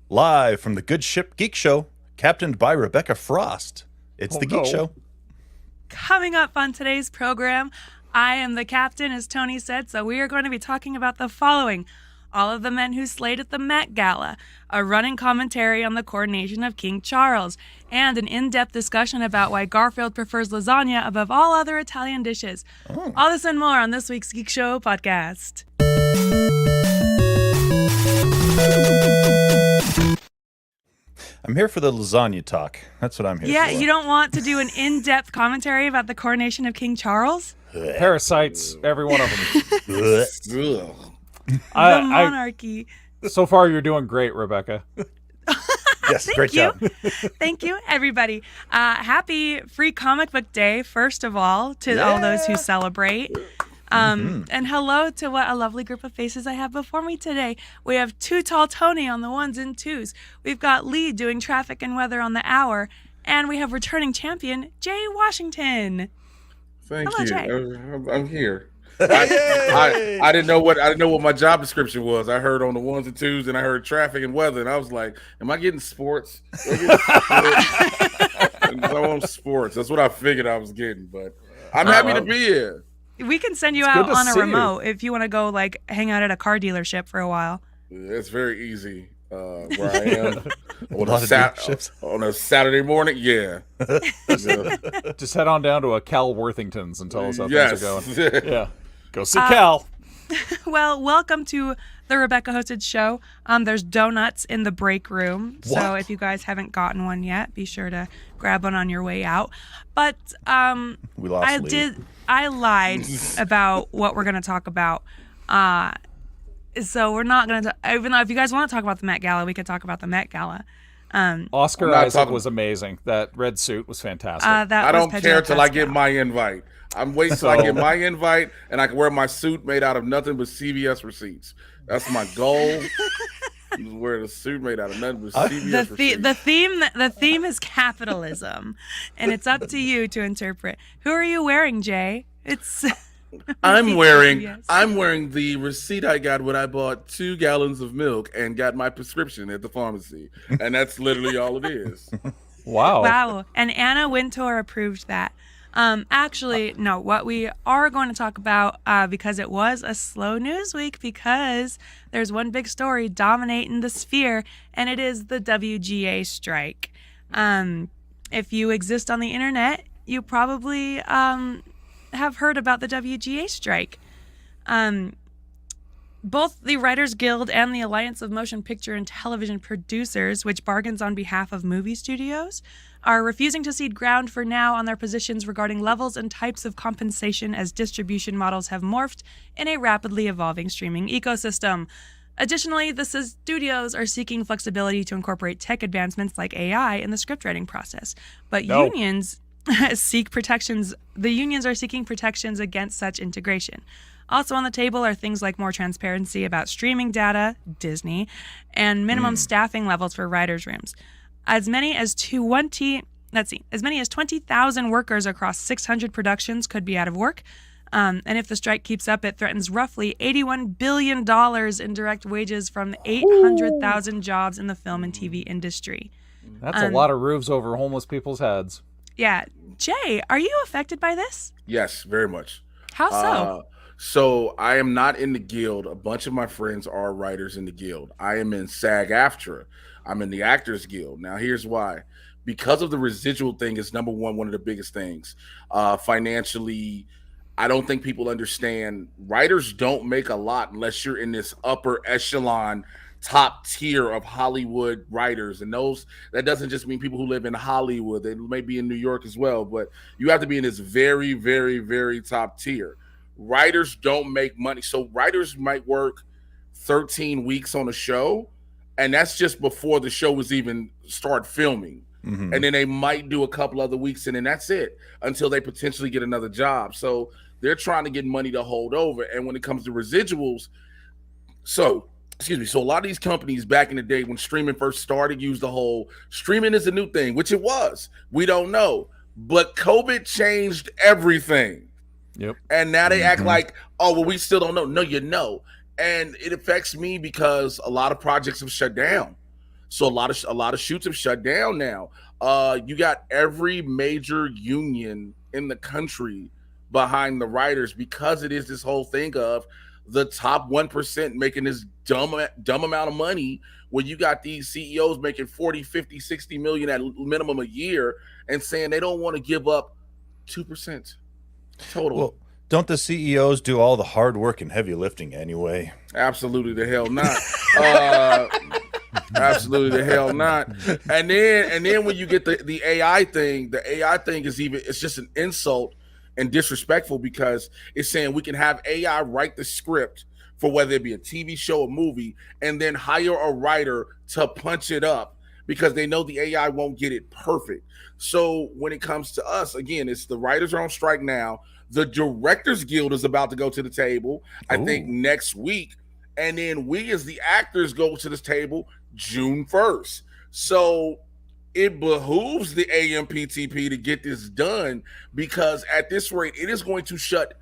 Live from the good ship Geekshow, captained by Rebecca Frost. It's the Geek Show. Coming up on today's program, I am the captain, as Tony said, so we are going to be talking about the following. All of the men who slayed at the Met Gala, a running commentary on the coronation of King Charles, and an in-depth discussion about why Garfield prefers lasagna above all other Italian dishes. All this and more on this week's Geek Show podcast. I'm here for the lasagna talk. That's what I'm here for. Yeah, you don't want to do an in-depth commentary about the coronation of King Charles? Parasites, every one of them. The monarchy. So far, you're doing great, Rebecca. Yes, great job. Thank you, everybody. Happy Free Comic Book Day, first of all, to all those who celebrate. And hello to what a lovely group of faces I have before me today. We have Too Tall Tony on the ones and twos. We've got Lee doing traffic and weather on the hour. And we have returning champion, Jay Washington. Thank Hello, you. Jay. I'm here. I didn't know what my job description was. I heard on the ones and twos, and I heard traffic and weather, and I was like, "Am I getting sports?" I want sports. That's what I figured I was getting. But I'm happy to be here. We can send you out on a remote if you want to go like hang out at a car dealership for a while. It's very easy where I am on a Saturday morning. Yeah. Just head on down to a Cal Worthington's and tell us how things are going. Yeah. Go see Cal. Well, welcome to the Rebecca hosted show. There's donuts in the break room. What? So if you guys haven't gotten one yet, be sure to grab one on your way out. But We lost Lee. I lied about what we're going to talk about. So we're not going to, even though if you guys want to talk about the Met Gala, we could talk about the Met Gala. Oscar Isaac was amazing. That red suit was fantastic. I don't care till I get my invite. I'm waiting till I get my invite and I can wear my suit made out of nothing but CVS receipts. That's my goal. Wear the suit made out of nothing but CVS receipts. The theme is capitalism, and it's up to you to interpret. Who are you wearing, Jay? I'm wearing the receipt I got when I bought 2 gallons of milk and got my prescription at the pharmacy, and that's literally all it is. Wow. And Anna Wintour approved that. Actually, no, what we are going to talk about, because it was a slow news week, because there's one big story dominating the sphere, and it is the WGA strike. If you exist on the internet, you probably have heard about the WGA strike. Both the Writers Guild and the Alliance of Motion Picture and Television Producers, which bargains on behalf of movie studios, are refusing to cede ground for now on their positions regarding levels and types of compensation as distribution models have morphed in a rapidly evolving streaming ecosystem. Additionally, the studios are seeking flexibility to incorporate tech advancements like AI in the scriptwriting process. But unions seek protections. The unions are seeking protections against such integration. Also on the table are things like more transparency about streaming data, Disney, and minimum staffing levels for writers' rooms. As many as 20,000 workers across 600 productions could be out of work. And if the strike keeps up, it threatens roughly $81 billion in direct wages from 800,000 jobs in the film and TV industry. That's a lot of roofs over homeless people's heads. Yeah. Jay, are you affected by this? Yes, very much. How so? So I am not in the guild. A bunch of my friends are writers in the guild. I am in SAG-AFTRA. I'm in the Actors Guild. Now, here's why. Because of the residual thing is number one of the biggest things. Financially, I don't think people understand. Writers don't make a lot unless you're in this upper echelon, top tier of Hollywood writers. And that doesn't just mean people who live in Hollywood. They may be in New York as well. But you have to be in this very, very, very top tier. Writers don't make money. So writers might work 13 weeks on a show, and that's just before the show was even start filming. And then they might do a couple other weeks, and then that's it until they potentially get another job. So they're trying to get money to hold over. And when it comes to residuals, so a lot of these companies back in the day when streaming first started used the whole streaming is a new thing, which it was. We don't know. But COVID changed everything. Yep. And now they act like, oh, well, we still don't know. No, you know. And it affects me because a lot of projects have shut down. So a lot of shoots have shut down now. You got every major union in the country behind the writers because it is this whole thing of the top 1% making this dumb amount of money when you got these CEOs making 40, 50, 60 million at minimum a year and saying they don't want to give up 2% total. Well, don't the CEOs do all the hard work and heavy lifting anyway? Absolutely the hell not. Absolutely the hell not. And then when you get the AI thing, it's just an insult and disrespectful because it's saying we can have AI write the script for whether it be a TV show or movie and then hire a writer to punch it up because they know the AI won't get it perfect. So when it comes to us, again, it's the writers are on strike now. The Directors Guild is about to go to the table, I think, next week. And then we as the actors go to this table June 1st. So it behooves the AMPTP to get this done because at this rate, it is going to shut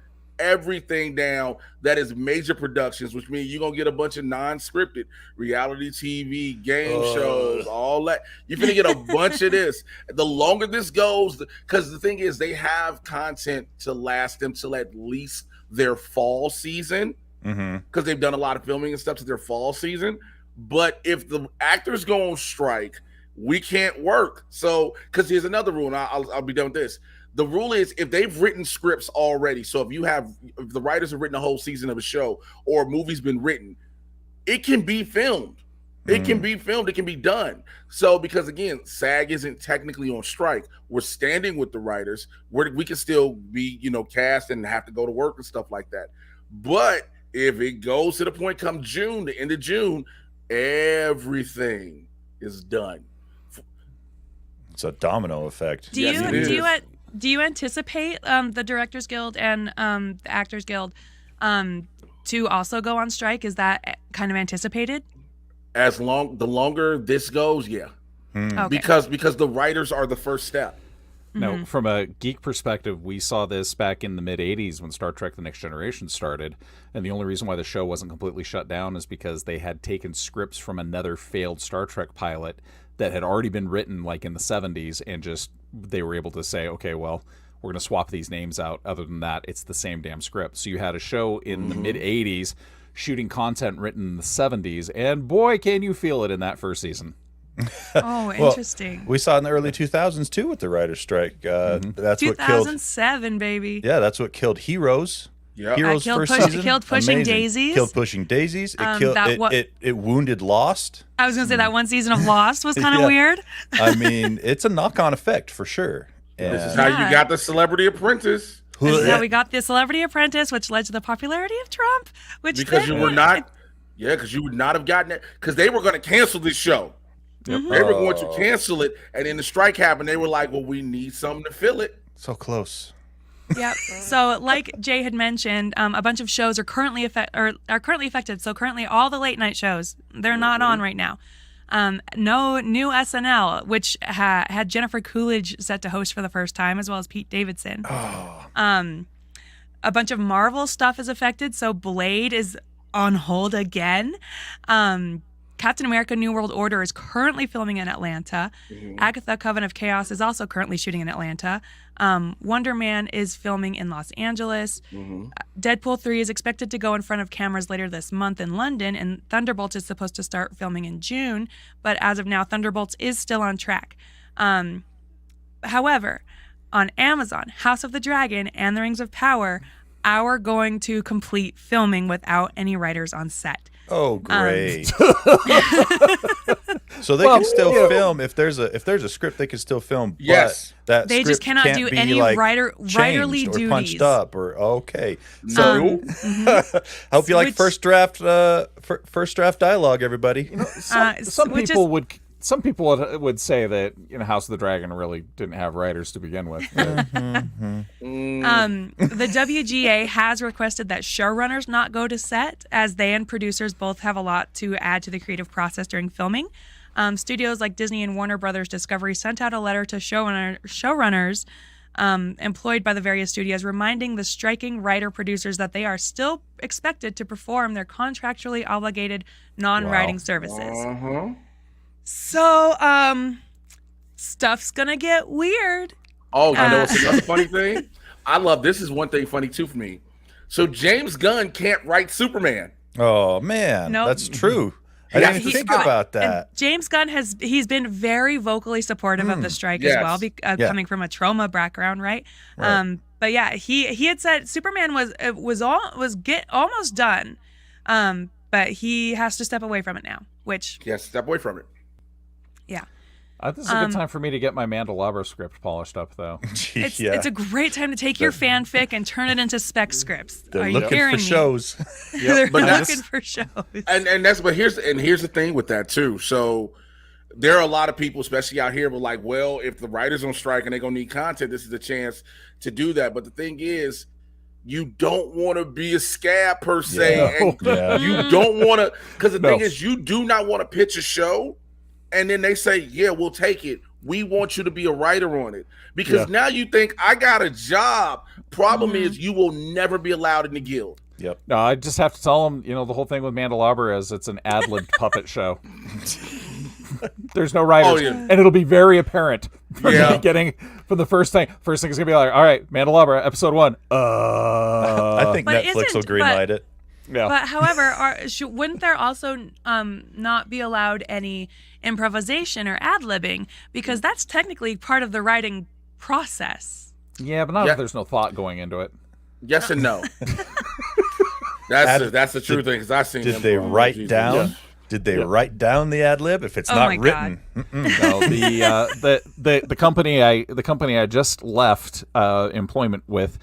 everything down that is major productions, which means you're going to get a bunch of non-scripted reality TV, game shows, all that. You're going to get a bunch of this. The longer this goes, because the thing is they have content to last them till at least their fall season because they've done a lot of filming and stuff to their fall season. But if the actors go on strike, we can't work. So, because here's another rule, and I'll be done with this. The rule is if they've written scripts already, so if the writers have written a whole season of a show or a movie's been written, it can be filmed. It can be filmed. It can be done. So, because again, SAG isn't technically on strike. We're standing with the writers. We can still be, cast and have to go to work and stuff like that. But if it goes to the point come June, the end of June, everything is done. It's a domino effect. Do you anticipate the Directors Guild and the Actors Guild to also go on strike? Is that kind of anticipated? The longer this goes, yeah. Okay. Because the writers are the first step. Now, from a geek perspective, we saw this back in the mid-'80s when Star Trek The Next Generation started, and the only reason why the show wasn't completely shut down is because they had taken scripts from another failed Star Trek pilot that had already been written like in the 70s, and just they were able to say, okay, well, we're going to swap these names out. Other than that, it's the same damn script. So you had a show in the mid-'80s shooting content written in the 70s, and boy, can you feel it in that first season. Oh, interesting. Well, we saw it in the early 2000s too with the writers' strike. That's what killed 2007, baby. Yeah, that's what killed Heroes. Yeah, Heroes killed first season. Killed Pushing Amazing. Daisies. Killed Pushing Daisies. It wounded Lost. I was gonna say that one season of Lost was kind of weird. I mean, it's a knock-on effect for sure. This is how you got the Celebrity Apprentice. This is how we got the Celebrity Apprentice, which led to the popularity of Trump. Because you would not have gotten it because they were going to cancel this show. They were going to cancel it, and then the strike happened. They were like, "Well, we need something to fill it." So close. Yep. So, like Jay had mentioned, a bunch of shows are currently affected. So, currently, all the late night shows they're not on right now. No new SNL, which had Jennifer Coolidge set to host for the first time, as well as Pete Davidson. A bunch of Marvel stuff is affected. So, Blade is on hold again. Captain America: New World Order is currently filming in Atlanta. Agatha: Coven of Chaos is also currently shooting in Atlanta. Wonder Man is filming in Los Angeles. Deadpool 3 is expected to go in front of cameras later this month in London, and Thunderbolts is supposed to start filming in June. But as of now, Thunderbolts is still on track. However, on Amazon, House of the Dragon and The Rings of Power are going to complete filming without any writers on set. Oh, great! So they can still film if there's a script. They can still film. Yes, but they just cannot do any writerly duties. Or punched up or okay. So hope you like first draft dialogue, everybody. Some people would say that House of the Dragon really didn't have writers to begin with. The WGA has requested that showrunners not go to set, as they and producers both have a lot to add to the creative process during filming. Studios like Disney and Warner Brothers Discovery sent out a letter to showrunners employed by the various studios, reminding the striking writer-producers that they are still expected to perform their contractually obligated non-writing services. So, stuff's gonna get weird. Oh, you know what's another funny thing? I love this. Is one thing funny too for me. So James Gunn can't write Superman. Oh man, Nope. that's true. I didn't even think about that. And James Gunn he's been very vocally supportive of the strike as well, coming from a trauma background, right? But yeah, he had said Superman was almost done, but he has to step away from it now. Which he has to step away from it. Yeah. This is a good time for me to get my Mandalorian script polished up, though. It's a great time to take your fanfic and turn it into spec scripts. They're looking for shows. They're looking for shows. And that's here's the thing with that too. So there are a lot of people, especially out here, were like, well, if the writers on strike and they're gonna need content, this is a chance to do that. But the thing is, you don't want to be a scab per se, and you don't want to, because the thing is, you do not want to pitch a show. And then they say, yeah, we'll take it. We want you to be a writer on it. Because now you think, I got a job. Problem is, you will never be allowed in the guild. Yep. No, I just have to tell them, the whole thing with Mandalorian is it's an ad-libbed puppet show. There's no writers. And it'll be very apparent from the beginning, from the first thing. First thing is going to be like, all right, Mandalorian, episode 1. I think Netflix will greenlight it. Yeah. But however, wouldn't there also not be allowed any improvisation or ad-libbing, because that's technically part of the writing process? Yeah, but not if there's no thought going into it. Yes and no. That's the true thing, because I've seen. Did they write down? Yeah. Did they write down the ad lib? If it's not written, no. The company I just left employment with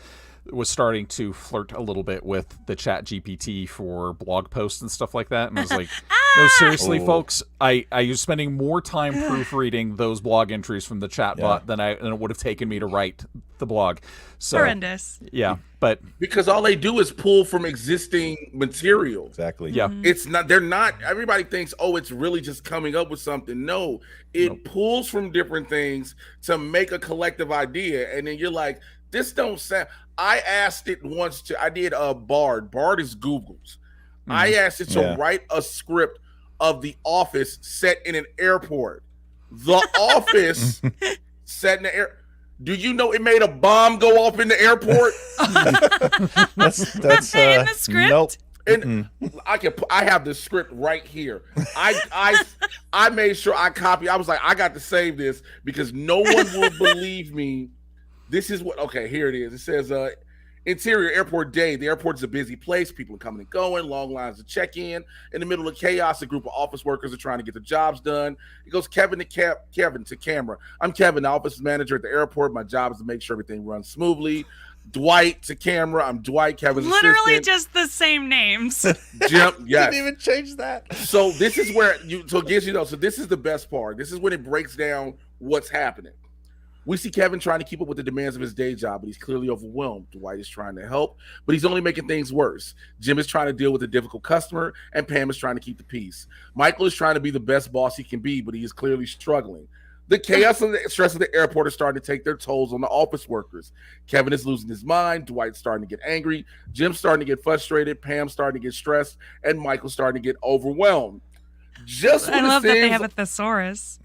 was starting to flirt a little bit with the Chat GPT for blog posts and stuff like that, and I was like, no, seriously, folks, I was spending more time proofreading those blog entries from the chatbot than it would have taken me to write the blog. So, horrendous. Yeah, but because all they do is pull from existing material. Exactly. Yeah. It's not. They're not. Everybody thinks, oh, it's really just coming up with something. No, it pulls from different things to make a collective idea, and then you're like, this don't sound. I asked it once I did Bard. Bard is Google's. I asked it to write a script of The Office set in an airport. The Office set in the air. Do you know it made a bomb go off in the airport? that's in the script. Nope. And I have the script right here. I made sure I copied. I was like, I got to save this because no one will believe me. This is what, okay, here it is. It says, interior airport day. The airport is a busy place. People are coming and going, long lines to check in. In the middle of chaos, a group of office workers are trying to get the jobs done. It goes Kevin to camera. I'm Kevin, the office manager at the airport. My job is to make sure everything runs smoothly. Dwight to camera. I'm Dwight, Kevin's literally assistant. Just the same names. Jim, yes. Didn't even change that. So this is where so this is the best part. This is when it breaks down what's happening. We see Kevin trying to keep up with the demands of his day job, but he's clearly overwhelmed. Dwight is trying to help, but he's only making things worse. Jim is trying to deal with a difficult customer, and Pam is trying to keep the peace. Michael is trying to be the best boss he can be, but he is clearly struggling. The chaos and the stress of the airport are starting to take their tolls on the office workers. Kevin is losing his mind. Dwight's starting to get angry. Jim's starting to get frustrated. Pam's starting to get stressed, and Michael's starting to get overwhelmed. I love that they have a thesaurus.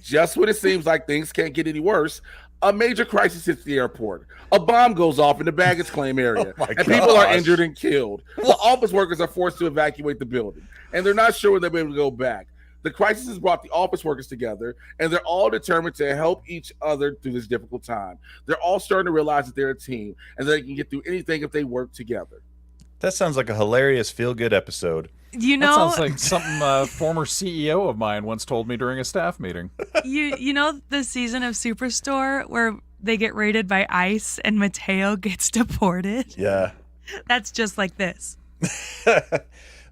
Just when it seems like things can't get any worse, a major crisis hits the airport. A bomb goes off in the baggage claim area, and people are injured and killed. The office workers are forced to evacuate the building, and they're not sure when they'll be able to go back. The crisis has brought the office workers together, and they're all determined to help each other through this difficult time. They're all starting to realize that they're a team, and that they can get through anything if they work together. That sounds like a hilarious feel-good episode. You know, that sounds like something a former CEO of mine once told me during a staff meeting. You know the season of Superstore where they get raided by ICE and Mateo gets deported? Yeah. That's just like this.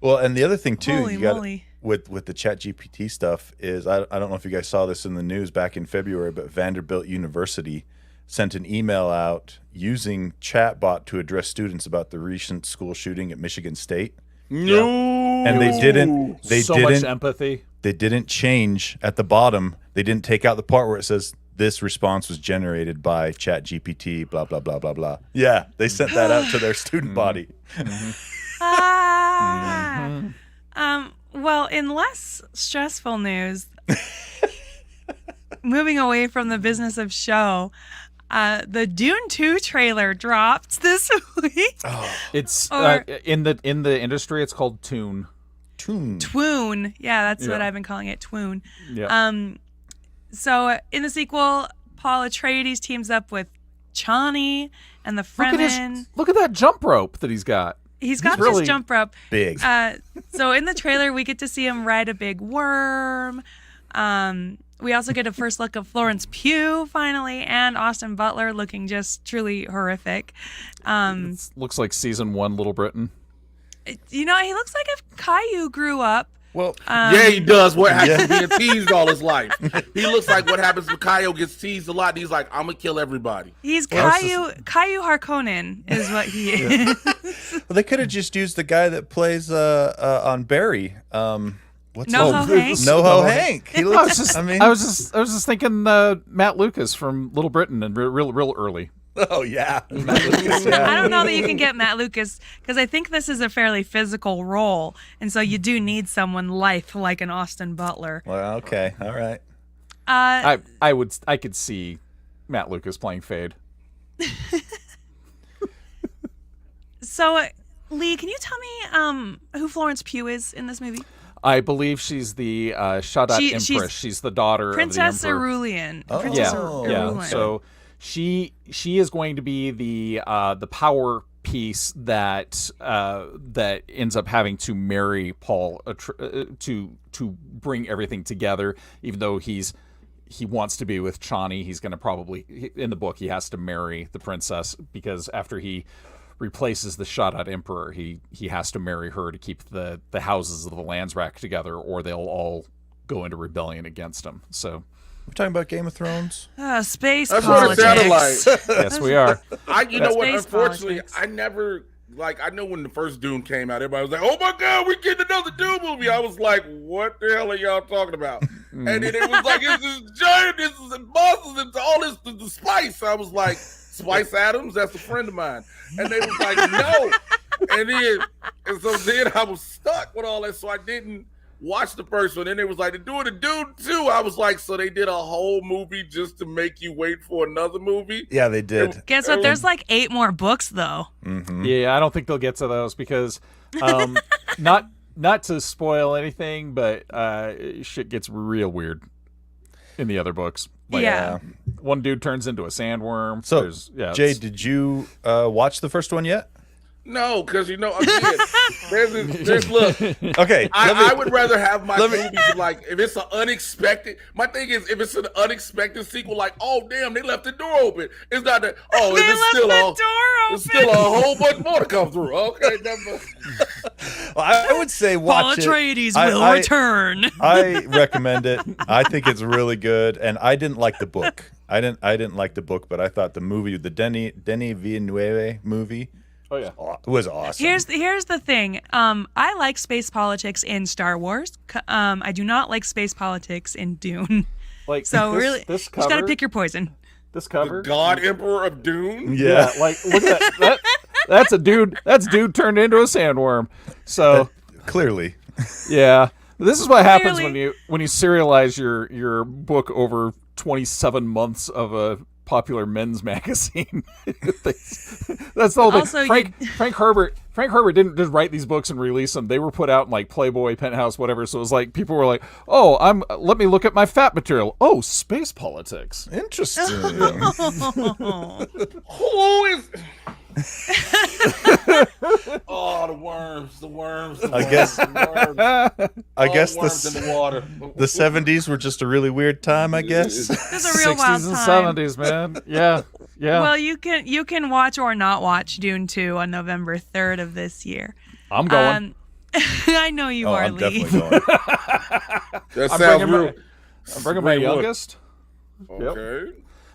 Well, and the other thing too, Holy moly. With the Chat GPT stuff is I don't know if you guys saw this in the news back in February, but Vanderbilt University sent an email out using chatbot to address students about the recent school shooting at Michigan State. No, and they didn't much empathy. They didn't change at the bottom. They didn't take out the part where it says this response was generated by Chat GPT, blah blah blah blah blah. Yeah, they sent that out to their student body. Well, in less stressful news, moving away from the business of show, the Dune 2 trailer dropped this week. It's Or- in the industry, it's called Tune. Twoon. Yeah, that's what Yeah. I've been calling it, Twoon. Yeah. So in the sequel, Paul Atreides teams up with Chani and the Look Fremen. look at that jump rope that he's got. He's got really this jump rope. Big. So in the trailer, we get to see him ride a big worm. We also get a first look of Florence Pugh finally, and Austin Butler looking just truly horrific. Looks like season 1 Little Britain. He looks like if Caillou grew up. Well, Yeah, he does. What has been teased all his life. He looks like what happens when Kyle gets teased a lot. And he's like, I'm gonna kill everybody. He's Well, Caillou Harkonnen is what he is. well, they could have just used the guy that plays on Barry. What's NoHo Hank? NoHo Hank. He looks. I was just thinking Matt Lucas from Little Britain and real early. Oh yeah. I don't know that you can get Matt Lucas because I think this is a fairly physical role, and so you do need someone lithe like an Austin Butler. Well, okay, all right. I could see Matt Lucas playing Fade. So, Lee, can you tell me who Florence Pugh is in this movie? I believe she's the Shadat She's Empress. She's the daughter Princess of the Emperor. Cerulean. Oh. Princess Yeah, Cerulean. So she is going to be the power piece that ends up having to marry Paul to bring everything together. Even though he wants to be with Chani, he's going to probably in the book he has to marry the princess because after he replaces the Shadat Emperor, he has to marry her to keep the houses of the Landsrack together, or they'll all go into rebellion against him. So. We're talking about Game of Thrones. Space That's politics. what it sounded like. Yes, we are. You know what? Space Unfortunately, politics. I never I know when the first Dune came out, everybody was like, "Oh my God, we're getting another Dune movie." I was like, "What the hell are y'all talking about?" And then it was like, "It's this giant, this is monsters, and all this the spice." I was like, "Spice Adams, that's a friend of mine," and they was like, "No." And so then I was stuck with all that, so I didn't watch the first one. Then it was like, they're doing a Dune 2. I was like, so they did a whole movie just to make you wait for another movie? Yeah, they did. Guess what? There's like 8 more books, though. Mm-hmm. Yeah, I don't think they'll get to those because not to spoil anything, but shit gets real weird in the other books. Like, Yeah. one dude turns into a sandworm. So, Jay, it's- did you watch the first one yet? No, because again, there's look. Okay, I would rather have my movies like if it's an unexpected. My thing is if it's an unexpected sequel, like oh damn, they left the door open. It's not that. Oh, They it's left still the a door there's still a whole bunch more to come through. Okay, never. Well, I would say watch Paul it. Atreides I- will I- return. I recommend it. I think it's really good, and I didn't like the book. I didn't like the book, but I thought the movie, the Denis Villeneuve movie, Oh yeah. was awesome. Here's the thing. I like space politics in Star Wars. I do not like space politics in Dune. Like So this, really, this you just cover, gotta pick your poison. this cover. God Emperor of Dune. Yeah. Like look at that. That's a dude. That's dude turned into a sandworm. So Clearly. yeah, this is what happens Clearly. when you serialize your book over 27 months of a popular men's magazine. That's the whole thing. Also, Frank Herbert didn't just write these books and release them. They were put out in like Playboy, Penthouse, whatever. So it was like people were like, "Oh, let me look at my fat material. Oh, space politics." Interesting. Who is? Oh, the worms. I guess- I guess worms in the water. the 70s were just a really weird time, I guess. This is a real wild 60s and time. 70s, man. Yeah. Well, you can watch or not watch Dune 2 on November 3rd of this year. I'm going. I know you Oh, are, I'm Lee. definitely going. That I'm sounds bringing real. I'm bringing my Real wood. youngest. Okay.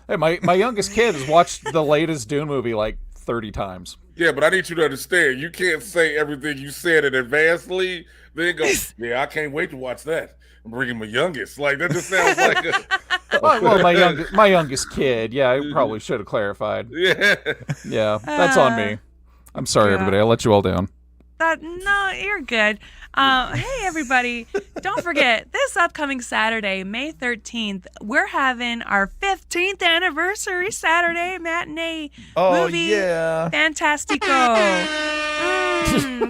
Hey, my youngest kid has watched the latest Dune movie like 30 times. Yeah, but I need you to understand. You can't say everything you said in advance, Lee. Then go, yeah, I can't wait to watch that. I'm bringing my youngest. Like that just sounds like a. Well, my youngest kid. Yeah, I probably should have clarified. Yeah. Yeah, that's on me. I'm sorry, Yeah. everybody. I let you all down. No, you're good. Hey, everybody. Don't forget, this upcoming Saturday, May 13th, we're having our 15th anniversary Saturday matinee movie. Yeah. Fantastico.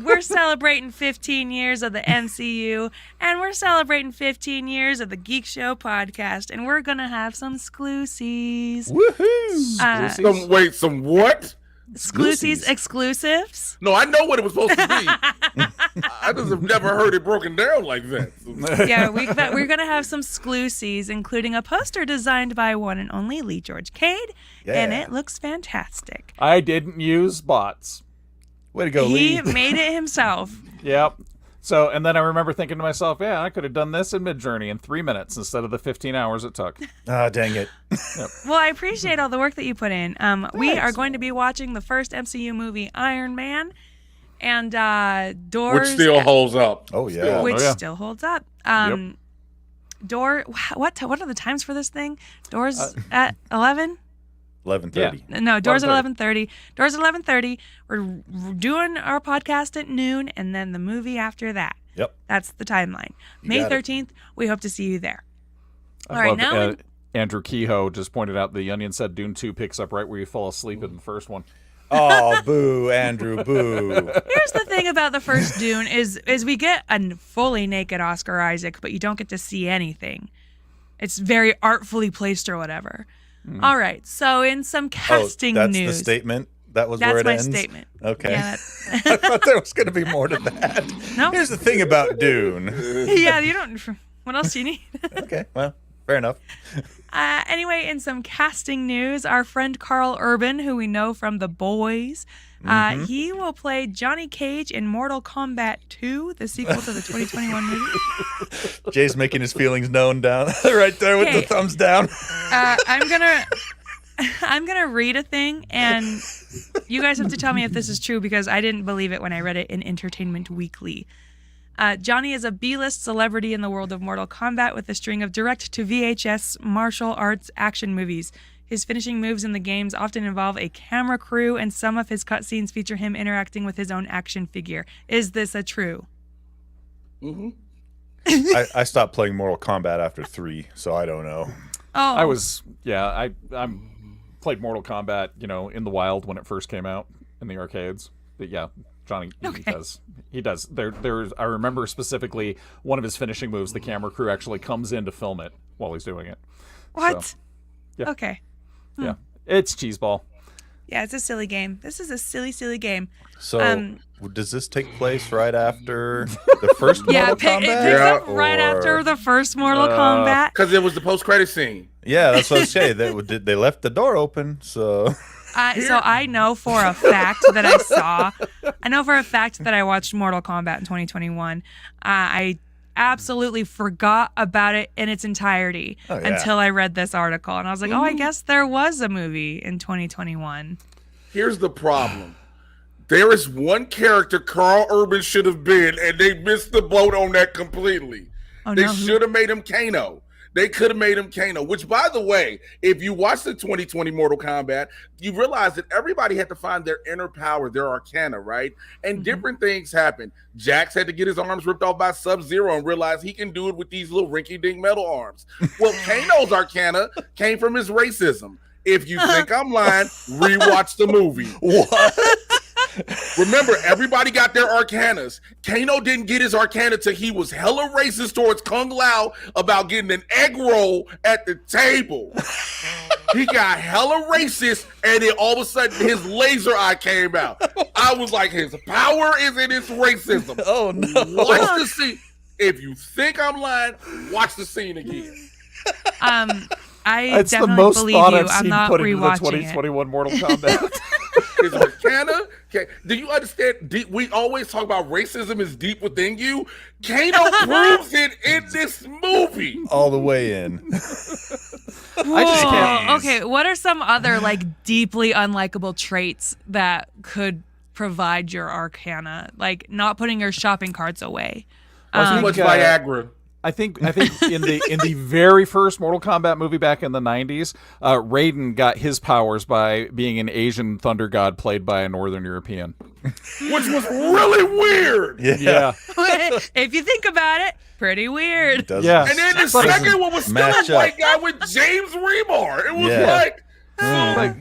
We're celebrating 15 years of the MCU, and we're celebrating 15 years of the Geek Show podcast, and we're going to have some exclusives. Woohoo! Some what? Exclusives. No, I know what it was supposed to be. I just have never heard it broken down like that. Yeah, we're going to have some exclusives, including a poster designed by one and only Lee George Cade, and it looks fantastic. I didn't use bots. Way to go, Lee. He made it himself. Yep. So, and then I remember thinking to myself, yeah, I could have done this in Midjourney in 3 minutes instead of the 15 hours it took. Ah, dang it. Yep. Well, I appreciate all the work that you put in. We are going to be watching the first MCU movie, Iron Man, and Doors. Which still holds up. Oh, yeah. Which still holds up. What are the times for this thing? Doors at 11? 11:30. Yeah. No, Doors at 11:30. Doors at 11:30. We're doing our podcast at noon, and then the movie after that. Yep. That's the timeline. May 13th, we hope to see you there. All right, now... Andrew Kehoe just pointed out the Onion said Dune 2 picks up right where you fall asleep in the first one. Oh, boo, Andrew, boo. Here's the thing about the first Dune is we get a fully naked Oscar Isaac, but you don't get to see anything. It's very artfully placed or whatever. All right, so in some casting that's news. That's the statement? That was where it ends? That's my statement. Okay. Yeah, I thought there was going to be more to that. No. Here's the thing about Dune. Yeah, you don't... What else do you need? Okay, well, fair enough. Anyway, in some casting news, our friend Carl Urban, who we know from The Boys, he will play Johnny Cage in Mortal Kombat 2, the sequel to the 2021 movie. Jay's making his feelings known down right there with the thumbs down. I'm gonna read a thing, and you guys have to tell me if this is true because I didn't believe it when I read it in Entertainment Weekly. Johnny is a B-list celebrity in the world of Mortal Kombat with a string of direct-to-VHS martial arts action movies. His finishing moves in the games often involve a camera crew, and some of his cutscenes feature him interacting with his own action figure. Is this a true? Mm-hmm. I stopped playing Mortal Kombat after 3, so I don't know. Oh, I played Mortal Kombat, in the wild when it first came out in the arcades. But yeah, Johnny, he does. There's I remember specifically one of his finishing moves. The camera crew actually comes in to film it while he's doing it. What? So, yeah. Okay. Yeah, it's cheeseball. Yeah, it's a silly game. This is a silly, silly game. So, does this take place right after the first Mortal Kombat? It picks up right after the first Mortal Kombat. Because it was the post-credit scene. Yeah, that's what I was saying. They left the door open, so... So I know for a fact that I know for a fact that I watched Mortal Kombat in 2021. I absolutely forgot about it in its entirety until I read this article. And I was like, I guess there was a movie in 2021. Here's the problem. There is one character Carl Urban should have been, and they missed the boat on that completely. They should have made him Kano. They could have made him Kano, which, by the way, if you watch the 2020 Mortal Kombat, you realize that everybody had to find their inner power, their arcana, right? And different things happened. Jax had to get his arms ripped off by Sub-Zero and realize he can do it with these little rinky-dink metal arms. Well, Kano's arcana came from his racism. If you think I'm lying, rewatch the movie. What? Remember, everybody got their arcanas. Kano didn't get his arcana till he was hella racist towards Kung Lao about getting an egg roll at the table. He got hella racist, and then all of a sudden his laser eye came out. I was like, his power is in his racism. Oh, no. Watch the scene. If you think I'm lying, watch the scene again. I definitely believe you. I'm not rewatching the 2021 Mortal Kombat. His arcana. Okay, do you understand? We always talk about racism is deep within you. Kano proves it in this movie. All the way in. I just can't. Okay, what are some other deeply unlikable traits that could provide your arcana? Like not putting your shopping carts away. Too much Viagra. I think in the very first Mortal Kombat movie back in the 90s, Raiden got his powers by being an Asian thunder god played by a Northern European. Which was really weird. Yeah. If you think about it, pretty weird. Yeah. And then the second one was still a white guy with James Remar. It was like,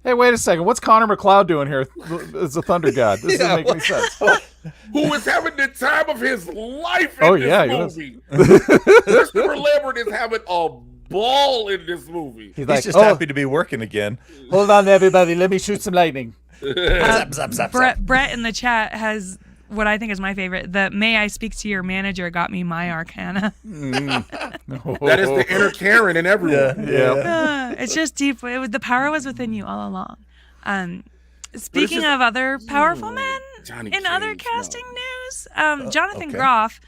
hey, wait a second. What's Connor McLeod doing here as a thunder god? This doesn't make any sense. Who was having the time of his life in this movie. Christopher Lambert is having a ball in this movie. He's just happy to be working again. Hold on, everybody. Let me shoot some lightning. Brett in the chat has what I think is my favorite. The "May I speak to your manager" got me my Arcana. That is the inner Karen in everyone. Yeah. It's just deep. The power was within you all along. Speaking of other powerful men in other casting news, Jonathan Groff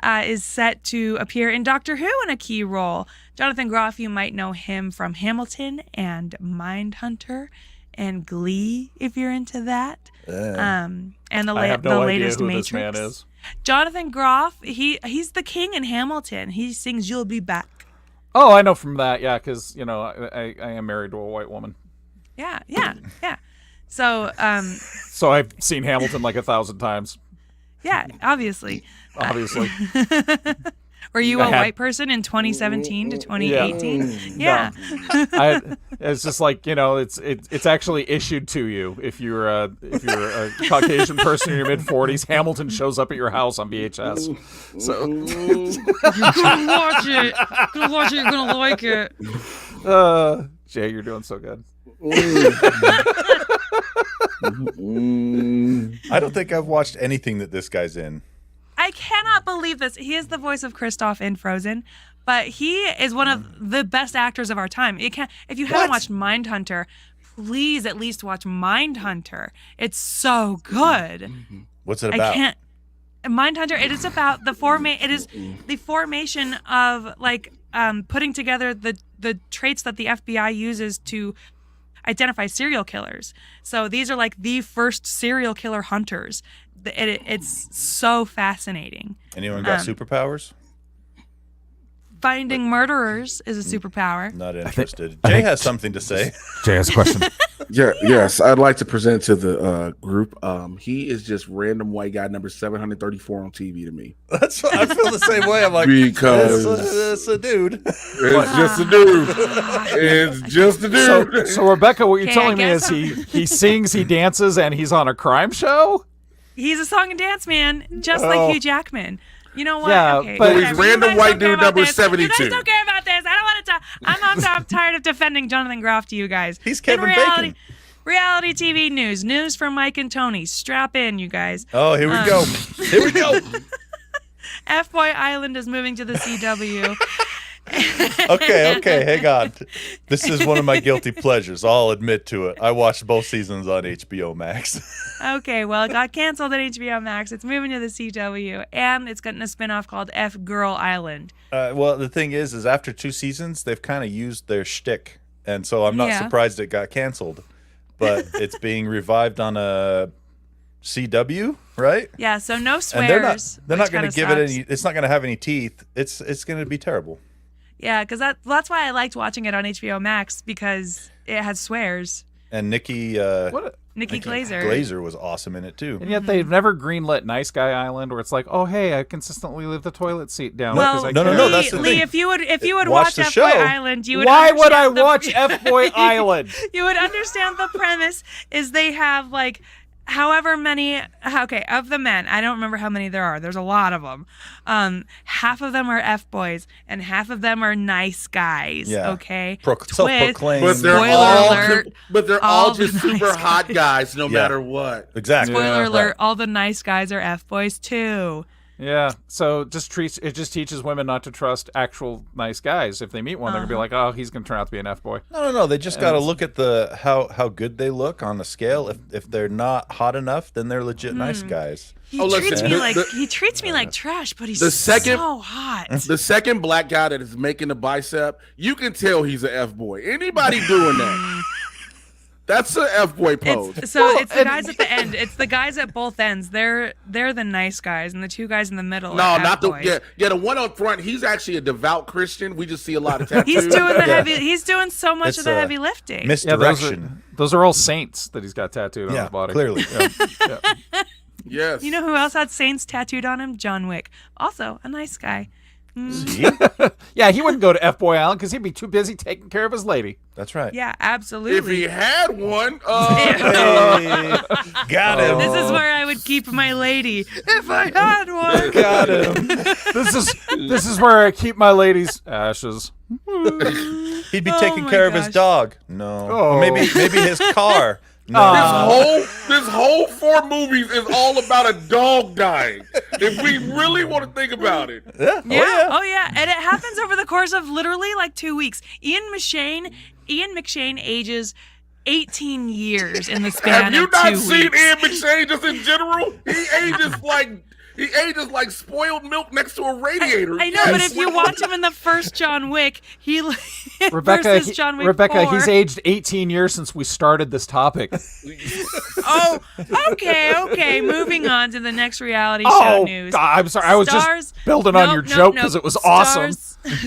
is set to appear in Doctor Who in a key role. Jonathan Groff, you might know him from Hamilton and Mindhunter and Glee, if you're into that. And the I have no latest idea who Matrix. this man is. Jonathan Groff, he's the king in Hamilton. He sings "You'll Be Back." Oh, I know from that, yeah, because I am married to a white woman. Yeah. So, So I've seen Hamilton like 1,000 times. yeah, obviously. Obviously. Were you a white person in 2017 to 2018? Yeah. It's just like, it's actually issued to you if you're a Caucasian person in your mid-40s. Hamilton shows up at your house on VHS. So You're gonna watch it. You're gonna like it. Jay, you're doing so good. I don't think I've watched anything that this guy's in. I cannot believe this. He is the voice of Kristoff in Frozen, but he is one of the best actors of our time. If you haven't watched Mindhunter, please at least watch Mindhunter. It's so good. What's it about? Mindhunter. It is about the formation of putting together the traits that the FBI uses to identify serial killers. So these are like the first serial killer hunters. It's so fascinating. Anyone got superpowers? Finding murderers is a superpower. Not interested. Jay has something to say. Jay has a question. Yes, I'd like to present to the group. He is just random white guy number 734 on TV to me. That's what I feel the same way. I'm like, because it's a dude. It's just a dude. It's just a dude. So Rebecca, what you're Okay, telling me I guess is he sings, he dances, and he's on a crime show? He's a song and dance man, just like Hugh Jackman. You know what? Yeah, okay, but he's whatever. random You guys white don't care dude about number this. 72. You guys don't care about this. I don't want to talk. I'm tired of defending Jonathan Groff to you guys. He's Kevin Bacon. Bacon. Reality TV news. News from Mike and Tony. Strap in, you guys. Oh, here we go. Here we go. F-Boy Island is moving to the CW. Okay, hang on. This is one of my guilty pleasures. I'll admit to it. I watched both seasons on HBO Max. Okay, well, it got canceled at HBO Max. It's moving to the CW, and it's getting a spinoff called F-Girl Island. Well, the thing is after 2 seasons, they've kind of used their shtick, and so I'm not surprised it got canceled. But it's being revived on a CW, right? Yeah, so no swears. And they're not going to give it any. It's not going to have any teeth. It's going to be terrible. Yeah, because that's why I liked watching it on HBO Max, because it has swears. And Nikki Glaser was awesome in it too. And yet they've never greenlit Nice Guy Island, where it's like, oh hey, I consistently leave the toilet seat down. Well, No, that's the Lee, thing. if you would Watch watch the F-Boy show. Island, you would. Why would I understand watch F-Boy Island? You would understand the premise is they have like however many, of the men, I don't remember how many there are. There's a lot of them. Half of them are F-boys and half of them are nice guys. Yeah. Okay. Self-proclaimed. But they're all all just the super nice hot guys, no Yeah. matter what. Exactly. Spoiler Yeah. alert, all the nice guys are F-boys too. Yeah, so it just teaches women not to trust actual nice guys. If they meet one, they're gonna be like, oh, he's gonna turn out to be an F-boy. No. They just got to look at how good they look on the scale. If they're not hot enough, then they're legit nice guys. He listen, he treats me like trash, but he's so hot. The second black guy that is making the bicep, you can tell he's an F-boy. Anybody doing that? That's an F-boy pose. It's the guys at the end. It's the guys at both ends. They're the nice guys, and the two guys in the middle. No, are not the F-boys. the one up front. He's actually a devout Christian. We just see a lot of tattoos. He's doing the heavy. He's doing so much It's, of the heavy lifting. Misdirection. Those are all saints that he's got tattooed on his body. Clearly. Yeah. Yes. You know who else had saints tattooed on him? John Wick. Also a nice guy. See? Yeah, he wouldn't go to F-Boy Island because he'd be too busy taking care of his lady. That's right. Yeah, absolutely. If he had one, Hey, got him. This is where I would keep my lady if I had one. Got him. This is where I keep my lady's ashes. He'd be Oh taking my care of his gosh. dog. No. Oh. Or maybe his car. No. this whole 4 movies is all about a dog dying. If we really want to think about it. Yeah. Yeah. Oh yeah. And it happens over the course of literally like 2 weeks. Ian McShane ages 18 years in the span Have you of not 2 seen weeks. Ian McShane just in general? He ages like spoiled milk next to a radiator. I know, but if you watch him in the first John Wick, versus John Wick 4. He's aged 18 years since we started this topic. Oh, okay. Moving on to the next reality show news. God, I'm sorry. I was just building on your joke because it was awesome.